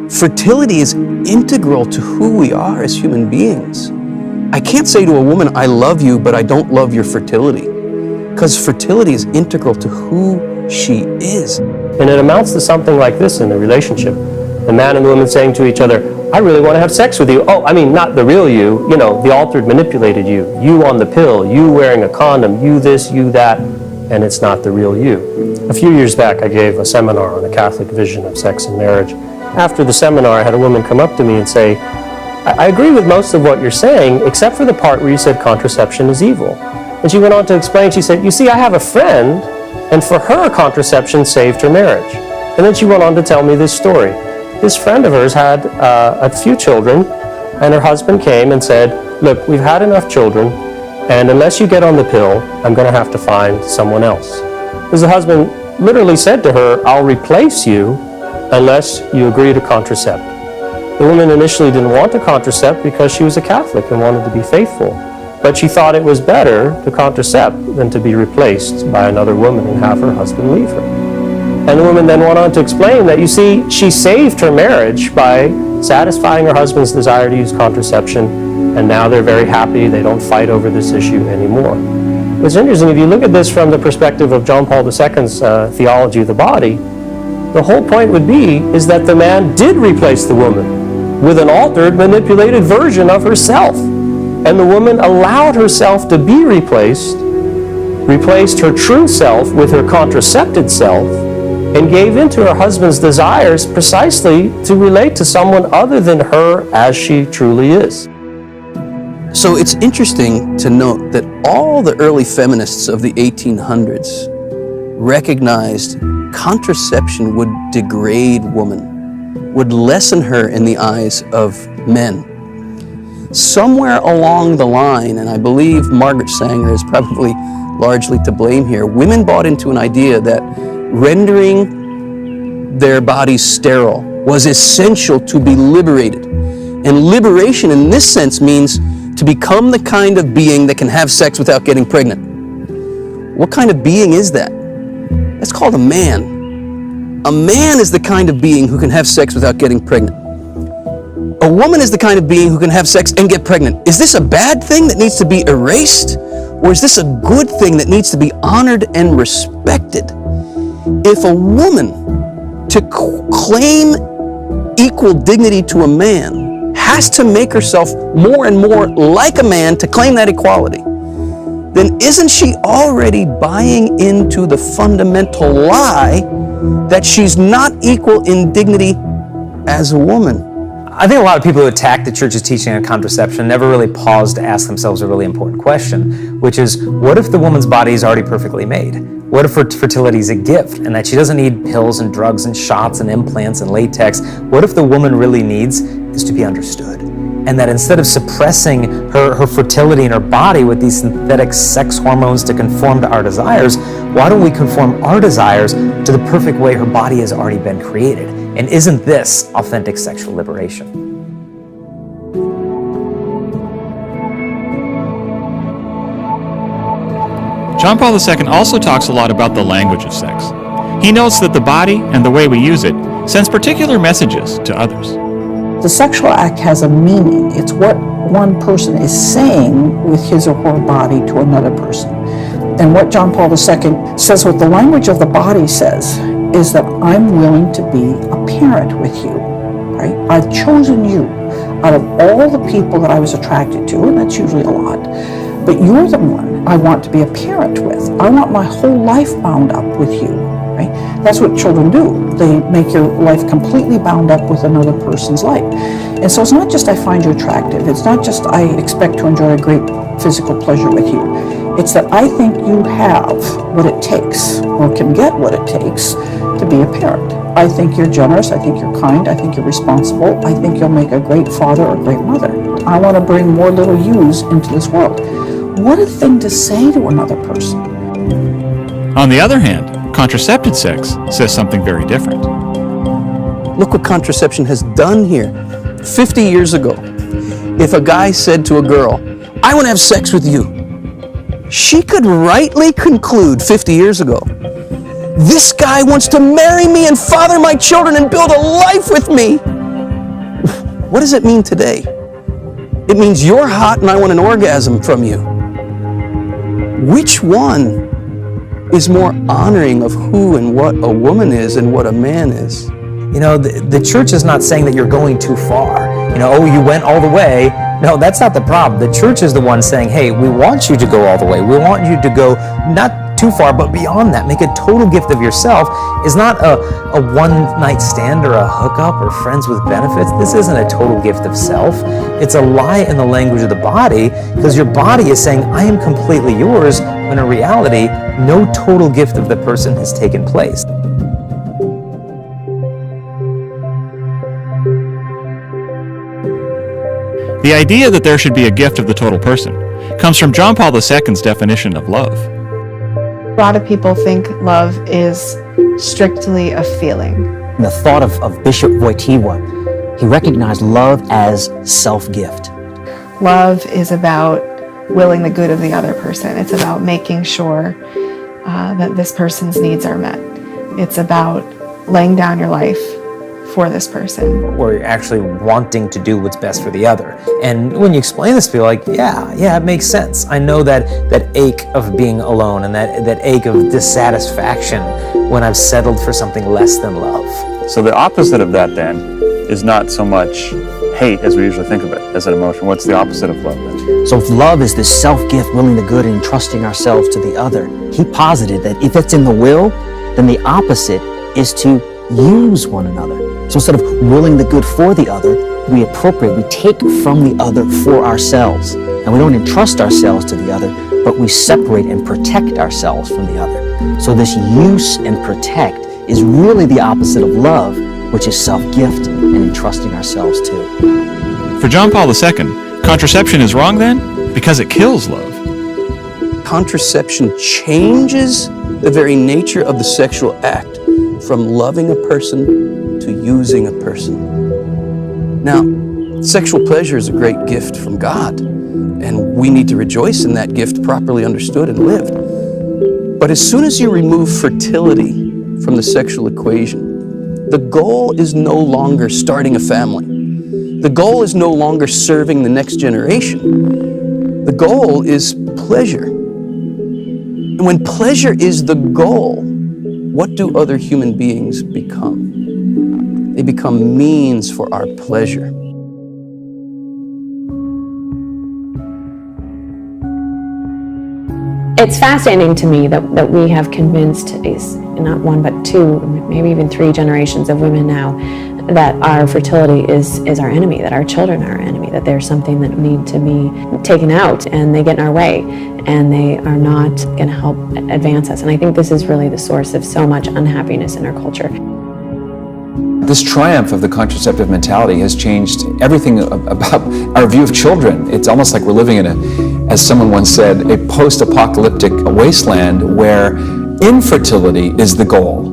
Fertility is integral to who we are as human beings. I can't say to a woman, I love you, but I don't love your fertility. Because fertility is integral to who she is. And it amounts to something like this in the relationship. The man and the woman saying to each other, I really want to have sex with you. Oh, I mean, not the real you, the altered, manipulated you. You on the pill, you wearing a condom, you this, you that, and it's not the real you. A few years back, I gave a seminar on a Catholic vision of sex and marriage. After the seminar, I had a woman come up to me and say, I agree with most of what you're saying, except for the part where you said contraception is evil. And she went on to explain, she said, you see, I have a friend, and for her, contraception saved her marriage. And then she went on to tell me this story. This friend of hers had a few children, And her husband came and said, look, we've had enough children, and unless you get on the pill, I'm going to have to find someone else. Because the husband literally said to her, I'll replace you unless you agree to contracept. The woman initially didn't want to contracept because she was a Catholic and wanted to be faithful. But she thought it was better to contracept than to be replaced by another woman and have her husband leave her. And the woman then went on to explain that, you see, she saved her marriage by satisfying her husband's desire to use contraception, and now they're very happy. They don't fight over this issue anymore. What's interesting, if you look at this from the perspective of John Paul II's theology of the body, the whole point would be is that the man did replace the woman with an altered, manipulated version of herself. And the woman allowed herself to be replaced her true self with her contracepted self, and gave in to her husband's desires precisely to relate to someone other than her as she truly is. So it's interesting to note that all the early feminists of the 1800s recognized contraception would degrade woman, would lessen her in the eyes of men. Somewhere along the line, and I believe Margaret Sanger is probably largely to blame here, women bought into an idea that rendering their bodies sterile was essential to be liberated. And liberation in this sense means to become the kind of being that can have sex without getting pregnant. What kind of being is that? That's called a man. A man is the kind of being who can have sex without getting pregnant. A woman is the kind of being who can have sex and get pregnant. Is this a bad thing that needs to be erased? Or is this a good thing that needs to be honored and respected? If a woman, to claim equal dignity to a man, has to make herself more and more like a man to claim that equality, then isn't she already buying into the fundamental lie that she's not equal in dignity as a woman? I think a lot of people who attack the church's teaching on contraception never really pause to ask themselves a really important question, which is, what if the woman's body is already perfectly made? What if her fertility is a gift and that she doesn't need pills and drugs and shots and implants and latex? What if the woman really needs is to be understood? And that instead of suppressing her fertility in her body with these synthetic sex hormones to conform to our desires, why don't we conform our desires to the perfect way her body has already been created? And isn't this authentic sexual liberation? John Paul II also talks a lot about the language of sex. He notes that the body and the way we use it sends particular messages to others. The sexual act has a meaning. It's what one person is saying with his or her body to another person. And what John Paul II says, what the language of the body says, is that I'm willing to be a parent with you, right? I've chosen you out of all the people that I was attracted to, and that's usually a lot, but you're the one I want to be a parent with. I want my whole life bound up with you, right? That's what children do. They make your life completely bound up with another person's life. And so it's not just I find you attractive, it's not just I expect to enjoy a great physical pleasure with you. It's that I think you have what it takes, or can get what it takes, to be a parent. I think you're generous, I think you're kind, I think you're responsible, I think you'll make a great father or great mother. I want to bring more little yous into this world. What a thing to say to another person. On the other hand, contracepted sex says something very different. Look what contraception has done here. 50 years ago, if a guy said to a girl, I want to have sex with you, she could rightly conclude 50 years ago, this guy wants to marry me and father my children and build a life with me. What does it mean today? It means you're hot and I want an orgasm from you. Which one is more honoring of who and what a woman is and what a man is? You know, the church is not saying that you're going too far. You know, oh, you went all the way. No, that's not the problem. The church is the one saying, hey, we want you to go all the way. We want you to go not too far, but beyond that. Make a total gift of yourself. Is not a one-night stand or a hookup or friends with benefits. This isn't a total gift of self. It's a lie in the language of the body, because your body is saying, I am completely yours, when in reality, no total gift of the person has taken place. The idea that there should be a gift of the total person comes from John Paul II's definition of love. A lot of people think love is strictly a feeling. In the thought of Bishop Wojtyła, he recognized love as self-gift. Love is about willing the good of the other person. It's about making sure that this person's needs are met. It's about laying down your life for this person. Where you're actually wanting to do what's best for the other. And when you explain this to people, like, yeah, it makes sense. I know that ache of being alone and that ache of dissatisfaction when I've settled for something less than love. So the opposite of that then is not so much hate as we usually think of it as an emotion. What's the opposite of love then? So if love is this self-gift, willing the good and entrusting ourselves to the other, he posited that if it's in the will, then the opposite is to use one another. So instead of willing the good for the other, we take from the other for ourselves. And we don't entrust ourselves to the other, but we separate and protect ourselves from the other. So this use and protect is really the opposite of love, which is self-gift and entrusting ourselves to. For John Paul II, contraception is wrong then because it kills love. Contraception changes the very nature of the sexual act from loving a person to using a person. Now, sexual pleasure is a great gift from God, and we need to rejoice in that gift properly understood and lived. But as soon as you remove fertility from the sexual equation, the goal is no longer starting a family. The goal is no longer serving the next generation. The goal is pleasure. And when pleasure is the goal, what do other human beings become? They become means for our pleasure. It's fascinating to me that we have convinced not one but two, maybe even three generations of women now that our fertility is our enemy, that our children are our enemy, that there's something that need to be taken out and they get in our way and they are not going to help advance us. And I think this is really the source of so much unhappiness in our culture. This triumph of the contraceptive mentality has changed everything about our view of children. It's almost like we're living in as someone once said, a post-apocalyptic wasteland where infertility is the goal.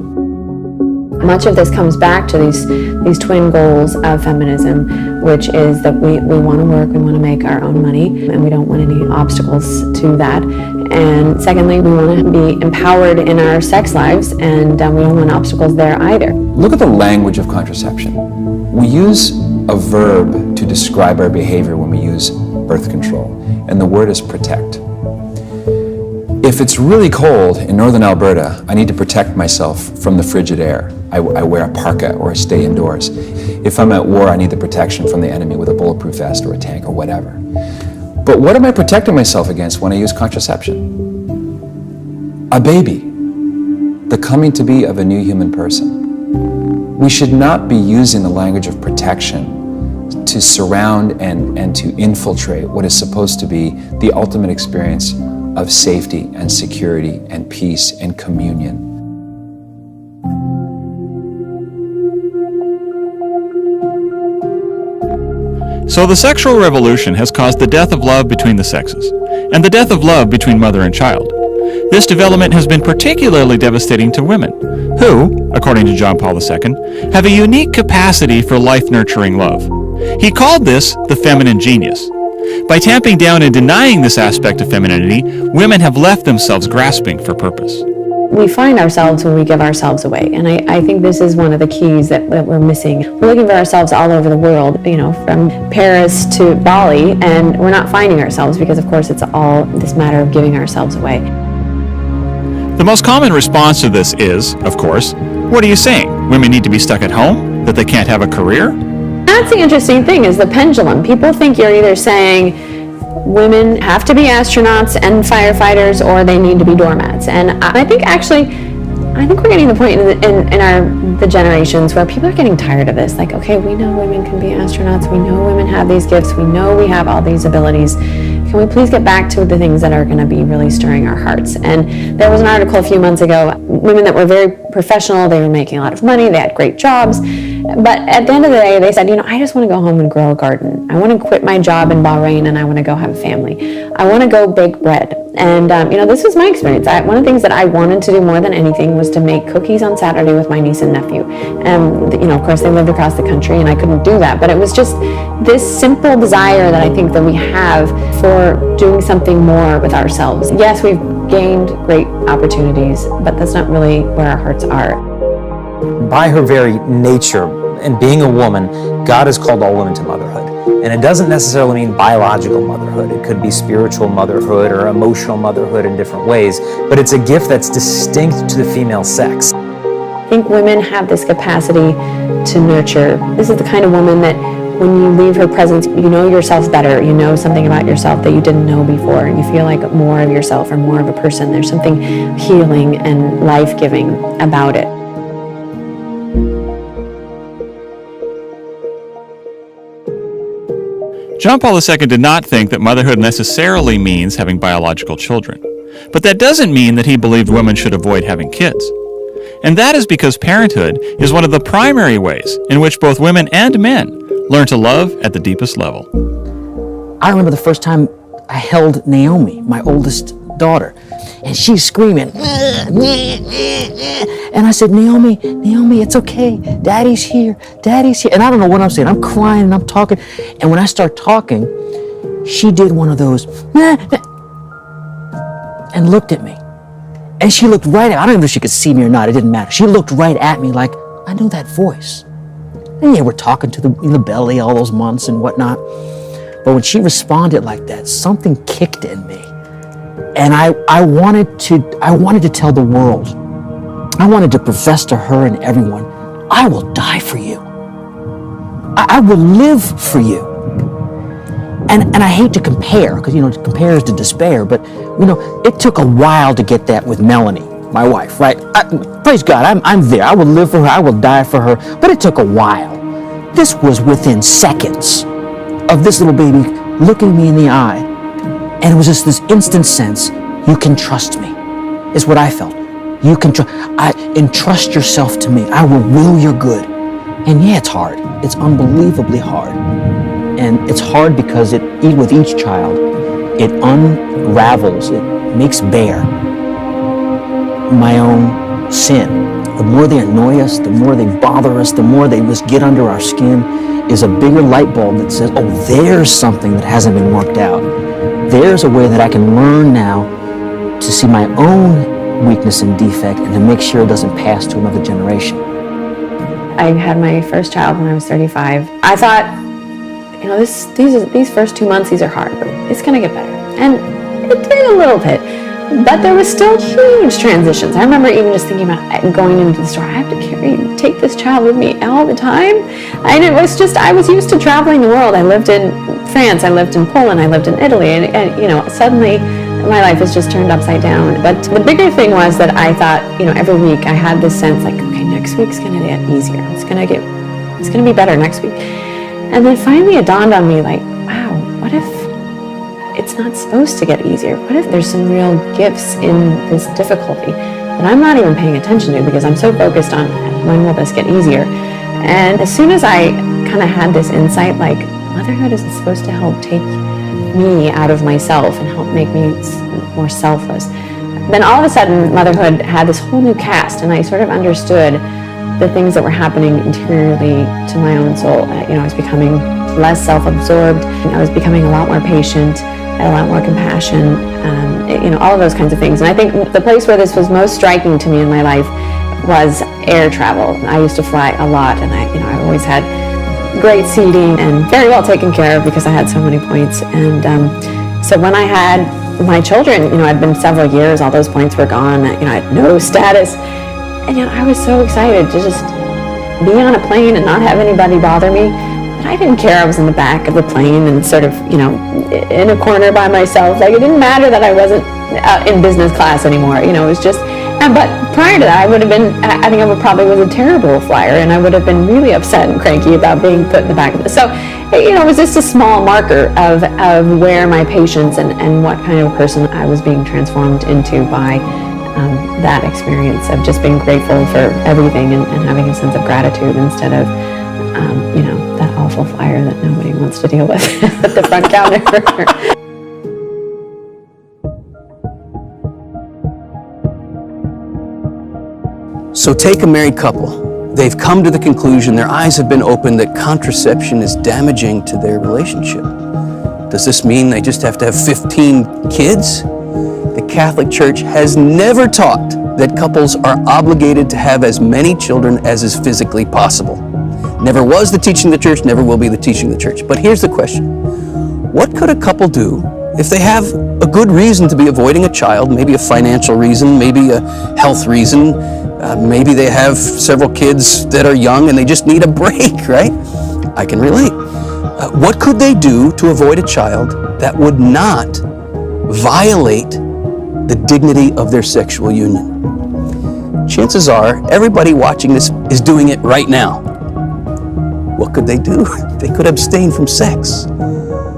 Much of this comes back to these twin goals of feminism, which is that we want to work, we want to make our own money, and we don't want any obstacles to that. And secondly, we want to be empowered in our sex lives, and we don't want obstacles there either. Look at the language of contraception. We use a verb to describe our behavior when we use birth control, and the word is protect. If it's really cold in northern Alberta, I need to protect myself from the frigid air. I wear a parka or I stay indoors. If I'm at war, I need the protection from the enemy with a bulletproof vest or a tank or whatever. But what am I protecting myself against when I use contraception? A baby, the coming to be of a new human person. We should not be using the language of protection to surround and to infiltrate what is supposed to be the ultimate experience of safety and security and peace and communion. So the sexual revolution has caused the death of love between the sexes, and the death of love between mother and child. This development has been particularly devastating to women, who, according to John Paul II, have a unique capacity for life-nurturing love. He called this the feminine genius. By tamping down and denying this aspect of femininity, women have left themselves grasping for purpose. We find ourselves when we give ourselves away, and I think this is one of the keys that we're missing. We're looking for ourselves all over the world, from Paris to Bali, and we're not finding ourselves because, of course, it's all this matter of giving ourselves away. The most common response to this is, of course, what are you saying? Women need to be stuck at home? That they can't have a career? That's the interesting thing, is the pendulum. People think you're either saying women have to be astronauts and firefighters, or they need to be doormats. And I think we're getting to the point in the generations where people are getting tired of this. Like, okay, we know women can be astronauts. We know women have these gifts. We know we have all these abilities. Can we please get back to the things that are going to be really stirring our hearts? And there was an article a few months ago, women that were very professional, they were making a lot of money, they had great jobs, But at the end of the day, they said, I just want to go home and grow a garden. I want to quit my job in Bahrain and I want to go have a family. I want to go bake bread. And, this was my experience. One of the things that I wanted to do more than anything was to make cookies on Saturday with my niece and nephew. And, of course, they lived across the country and I couldn't do that. But it was just this simple desire that I think that we have for doing something more with ourselves. Yes, we've gained great opportunities, but that's not really where our hearts are. By her very nature and being a woman, God has called all women to motherhood. And it doesn't necessarily mean biological motherhood. It could be spiritual motherhood or emotional motherhood in different ways, but it's a gift that's distinct to the female sex. I think women have this capacity to nurture. This is the kind of woman that when you leave her presence, you know yourself better. You know something about yourself that you didn't know before. You feel like more of yourself or more of a person. There's something healing and life-giving about it. John Paul II did not think that motherhood necessarily means having biological children. But that doesn't mean that he believed women should avoid having kids. And that is because parenthood is one of the primary ways in which both women and men learn to love at the deepest level. I remember the first time I held Naomi, my oldest daughter, and she's screaming. And I said, Naomi, it's okay. Daddy's here. And I don't know what I'm saying. I'm crying and I'm talking. And when I start talking, she did one of those and looked at me. And she looked right at me. I don't even know if she could see me or not. It didn't matter. She looked right at me like, I knew that voice. And yeah, we're talking to in the belly all those months and whatnot. But when she responded like that, something kicked in me. And I wanted to tell the world, I wanted to profess to her and everyone, I will die for you. I will live for you. And I hate to compare, because, to compare is to despair, but, it took a while to get that with Melanie, my wife, right? Praise God, I'm there. I will live for her. I will die for her. But it took a while. This was within seconds of this little baby looking me in the eye. And it was just this instant sense, you can trust me, is what I felt. You can entrust yourself to me. I will your good. And yeah, it's hard. It's unbelievably hard. And it's hard because with each child, it unravels, it makes bare my own sin. The more they annoy us, the more they bother us, the more they just get under our skin, is a bigger light bulb that says, oh, there's something that hasn't been worked out. There's a way that I can learn now to see my own weakness and defect and to make sure it doesn't pass to another generation. I had my first child when I was 35. I thought, these first 2 months, these are hard, but it's going to get better. And it did a little bit, but there was still huge transitions. I remember even just thinking about going into the store. I have to take this child with me all the time. And it was just, I was used to traveling the world. I lived in France, I lived in Poland, I lived in Italy, and suddenly my life has just turned upside down. But the bigger thing was that I thought, every week I had this sense like, okay, next week's going to get easier. It's going to be better next week. And then finally it dawned on me like, wow, what if it's not supposed to get easier? What if there's some real gifts in this difficulty that I'm not even paying attention to because I'm so focused on when will this get easier? And as soon as I kind of had this insight, like motherhood is supposed to help take me out of myself and help make me more selfless, then all of a sudden motherhood had this whole new cast, and I sort of understood the things that were happening interiorly to my own soul. I was becoming less self-absorbed. I was becoming a lot more patient, had a lot more compassion, all of those kinds of things. And I think the place where this was most striking to me in my life was air travel. I used to fly a lot, and I always had great seating and very well taken care of because I had so many points. And so when I had my children, I'd been several years, all those points were gone. I had no status. And I was so excited to just be on a plane and not have anybody bother me. But I didn't care. I was in the back of the plane and sort of, in a corner by myself. Like, it didn't matter that I wasn't in business class anymore. It was just, but prior to that, I probably was a terrible flyer, and I would have been really upset and cranky about being put in the back of it. So, it was just a small marker of where my patience and what kind of person I was being transformed into by that experience of just being grateful for everything and having a sense of gratitude instead of, that awful fire that nobody wants to deal with at the front counter. So take a married couple. They've come to the conclusion, their eyes have been opened, that contraception is damaging to their relationship. Does this mean they just have to have 15 kids? The Catholic Church has never taught that couples are obligated to have as many children as is physically possible. Never was the teaching of the Church, never will be the teaching of the Church. But here's the question. What could a couple do if they have a good reason to be avoiding a child, maybe a financial reason, maybe a health reason, maybe they have several kids that are young and they just need a break, right? I can relate. What could they do to avoid a child that would not violate the dignity of their sexual union? Chances are everybody watching this is doing it right now. What could they do? They could abstain from sex.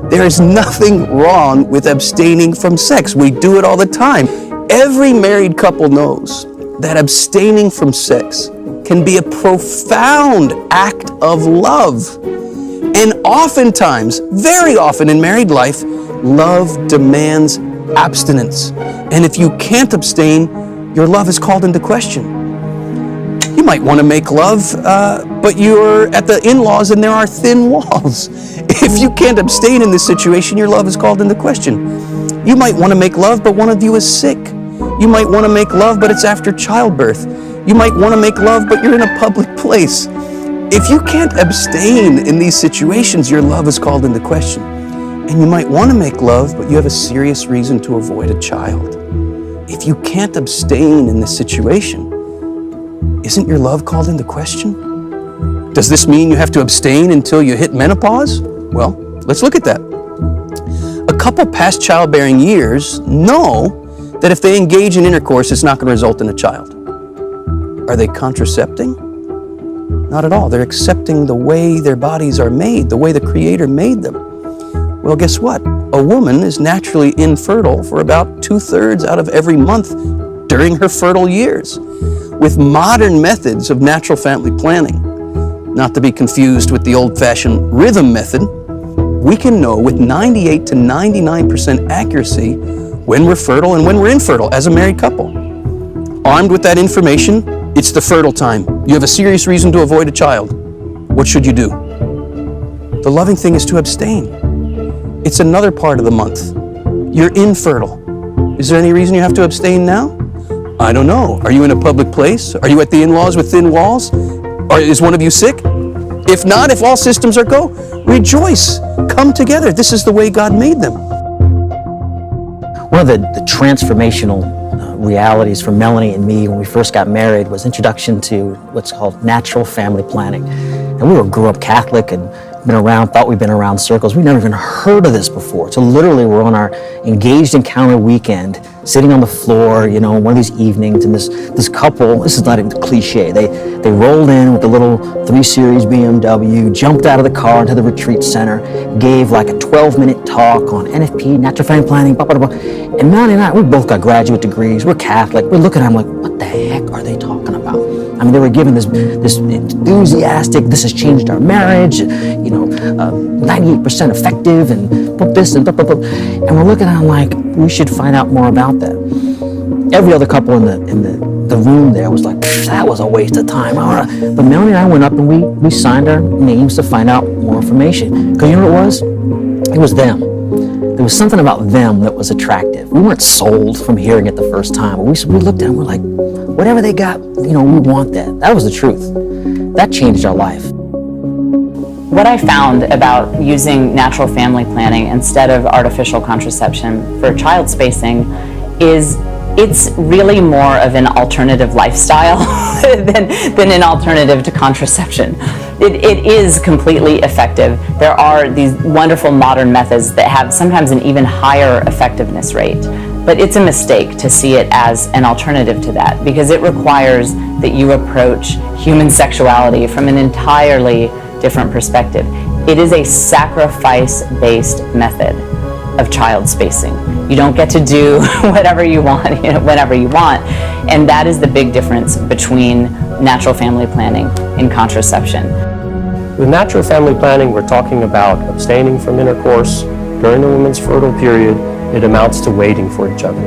There is nothing wrong with abstaining from sex. We do it all the time. Every married couple knows that abstaining from sex can be a profound act of love. And oftentimes, very often in married life, love demands abstinence. And if you can't abstain, your love is called into question. You might want to make love, but you're at the in-laws and there are thin walls. If you can't abstain in this situation, your love is called into question. You might want to make love, but one of you is sick. You might want to make love, but it's after childbirth. You might want to make love, but you're in a public place. If you can't abstain in these situations, your love is called into question. And you might want to make love, but you have a serious reason to avoid a child. If you can't abstain in this situation, isn't your love called into question? Does this mean you have to abstain until you hit menopause? Well, let's look at that. A couple past childbearing years know that if they engage in intercourse, it's not going to result in a child. Are they contracepting? Not at all. They're accepting the way their bodies are made, the way the Creator made them. Well, guess what? A woman is naturally infertile for about 2/3 out of every month during her fertile years. With modern methods of natural family planning, not to be confused with the old-fashioned rhythm method, we can know with 98 to 99% accuracy when we're fertile and when we're infertile as a married couple. Armed with that information, it's the fertile time. You have a serious reason to avoid a child. What should you do? The loving thing is to abstain. It's another part of the month. You're infertile. Is there any reason you have to abstain now? I don't know. Are you in a public place? Are you at the in-laws with thin walls? Or is one of you sick? If not, if all systems are go, rejoice. Come together. This is the way God made them. One of the transformational realities for Melanie and me when we first got married was introduction to what's called natural family planning. And we grew up Catholic and thought we'd been around circles. We'd never even heard of this before. So literally we're on our engaged encounter weekend, sitting on the floor, one of these evenings, and this couple, this is not a cliche, they rolled in with the little 3 Series BMW, jumped out of the car into the retreat center, gave like a 12-minute talk on NFP, natural family planning, blah, blah, blah. And Melanie and I, we both got graduate degrees, we're Catholic, we're looking at them like, what the heck are they talking about? I mean, they were given this enthusiastic, this has changed our marriage, 98% effective, and put this and blah, blah, blah. And we're looking at them like, we should find out more about that. Every other couple in the room there was like, that was a waste of time. But Melanie and I went up and we signed our names to find out more information. Because you know what it was? It was them. There was something about them that was attractive. We weren't sold from hearing it the first time. We looked at them, we're like, whatever they got, we want that. That was the truth. That changed our life. What I found about using natural family planning instead of artificial contraception for child spacing is it's really more of an alternative lifestyle than an alternative to contraception. It is completely effective. There are these wonderful modern methods that have sometimes an even higher effectiveness rate. But it's a mistake to see it as an alternative to that because it requires that you approach human sexuality from an entirely different perspective. It is a sacrifice-based method of child spacing. You don't get to do whatever you want, whenever you want. And that is the big difference between natural family planning and contraception. With natural family planning, we're talking about abstaining from intercourse during the woman's fertile period. It amounts to waiting for each other.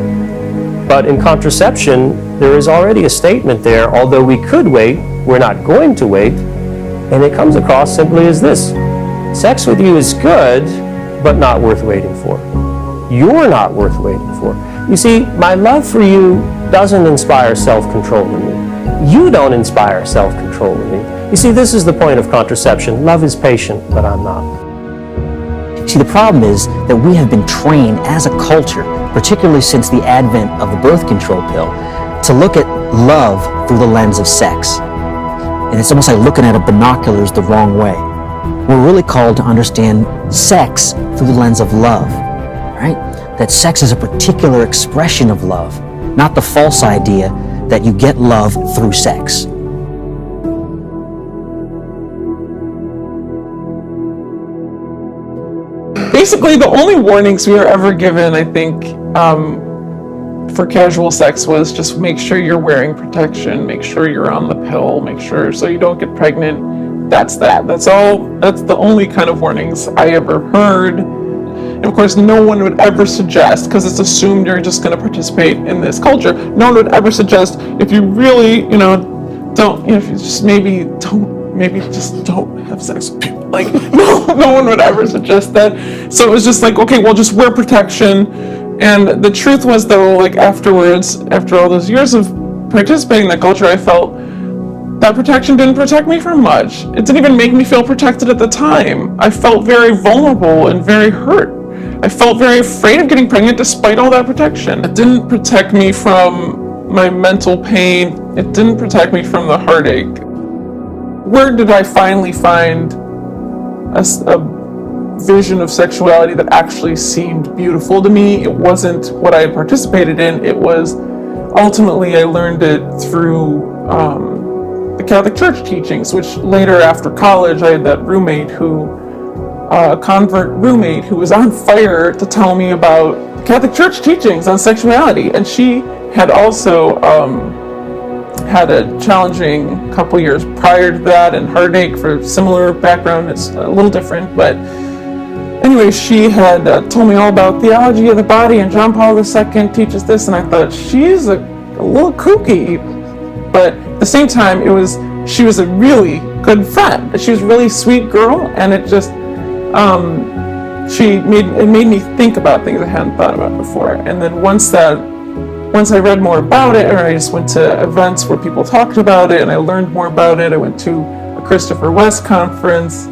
But in contraception, there is already a statement there, although we could wait, we're not going to wait, and it comes across simply as this: sex with you is good, but not worth waiting for. You're not worth waiting for. You see, my love for you doesn't inspire self-control in me. You don't inspire self-control in me. You see, this is the point of contraception. Love is patient, but I'm not. See, the problem is that we have been trained as a culture, particularly since the advent of the birth control pill, to look at love through the lens of sex. And it's almost like looking at a binoculars the wrong way. We're really called to understand sex through the lens of love, right? That sex is a particular expression of love, not the false idea that you get love through sex. Basically, the only warnings we were ever given, I think, for casual sex was just make sure you're wearing protection, make sure you're on the pill, make sure so you don't get pregnant. That's that. That's all. That's the only kind of warnings I ever heard. And of course, no one would ever suggest, because it's assumed you're just going to participate in this culture, no one would ever suggest if you really, don't, if you just maybe just don't have sex with people. Like, no one would ever suggest that. So it was just like, okay, well, just wear protection. And the truth was, though, like afterwards, after all those years of participating in that culture, I felt that protection didn't protect me from much. It didn't even make me feel protected at the time. I felt very vulnerable and very hurt. I felt very afraid of getting pregnant despite all that protection. It didn't protect me from my mental pain. It didn't protect me from the heartache. Where did I finally find a vision of sexuality that actually seemed beautiful to me? It wasn't what I had participated in. It was, ultimately, I learned it through the Catholic Church teachings, which later, after college, I had that roommate a convert roommate who was on fire to tell me about Catholic Church teachings on sexuality. And she had also had a challenging couple years prior to that, and heartache for similar background. It's a little different, but anyway, she had told me all about theology of the body, and John Paul II teaches this, and I thought, she's a little kooky, but at the same time, she was a really good friend. She was a really sweet girl, and it just it made me think about things I hadn't thought about before. And then once I read more about it, or I just went to events where people talked about it and I learned more about it. I went to a Christopher West conference,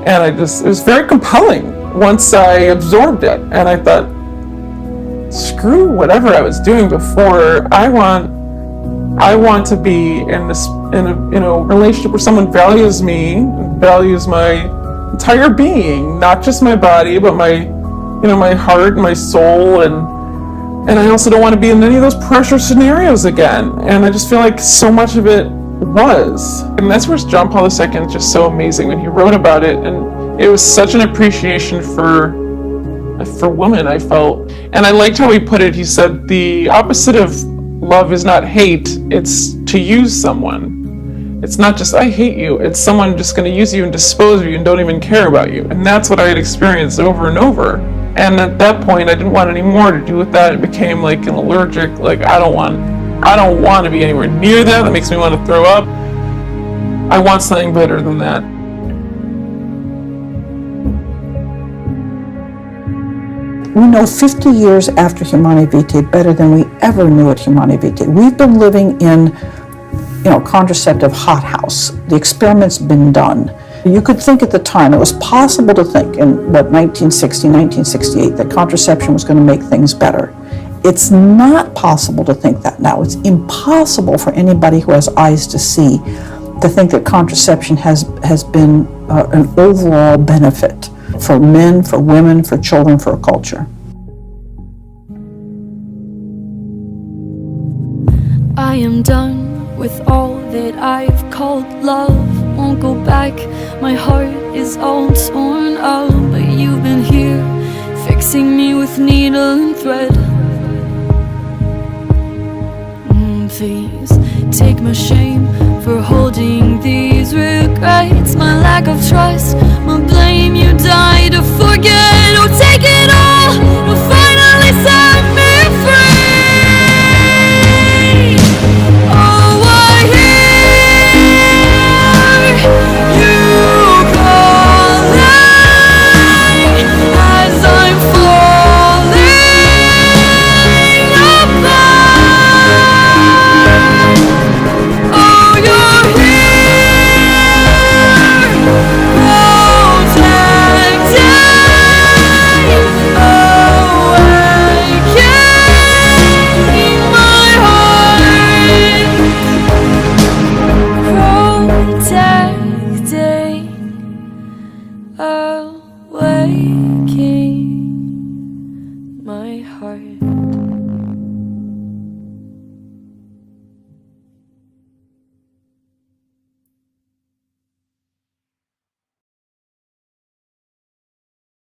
and it was very compelling once I absorbed it. And I thought, screw whatever I was doing before. I want to be in a relationship where someone values me, values my entire being, not just my body, but my heart, my soul, and I also don't want to be in any of those pressure scenarios again. And I just feel like so much of it was. And that's where John Paul II is just so amazing when he wrote about it. And it was such an appreciation for women, I felt. And I liked how he put it. He said, the opposite of love is not hate, it's to use someone. It's not just, I hate you, it's someone just going to use you and dispose of you and don't even care about you. And that's what I had experienced over and over. And at that point, I didn't want any more to do with that. It became like an allergic, like I don't want to be anywhere near that. That makes me want to throw up. I want something better than that. We know 50 years after Humanae Vitae better than we ever knew at Humanae Vitae. We've been living in, contraceptive hothouse. The experiment's been done. You could think at the time, it was possible to think in 1960, 1968, that contraception was going to make things better. It's not possible to think that now. It's impossible for anybody who has eyes to see to think that contraception has been an overall benefit for men, for women, for children, for a culture. I am done with all that I've called love. Won't go back, my heart is all torn up. But you've been here, fixing me with needle and thread. Please take my shame for holding these regrets, my lack of trust, my blame. You die to forget. Oh, take it all to finally set me free. Oh, I hear you calling as I'm falling apart. Oh, you're here, protecting, awakening my heart, protecting, awakening my heart.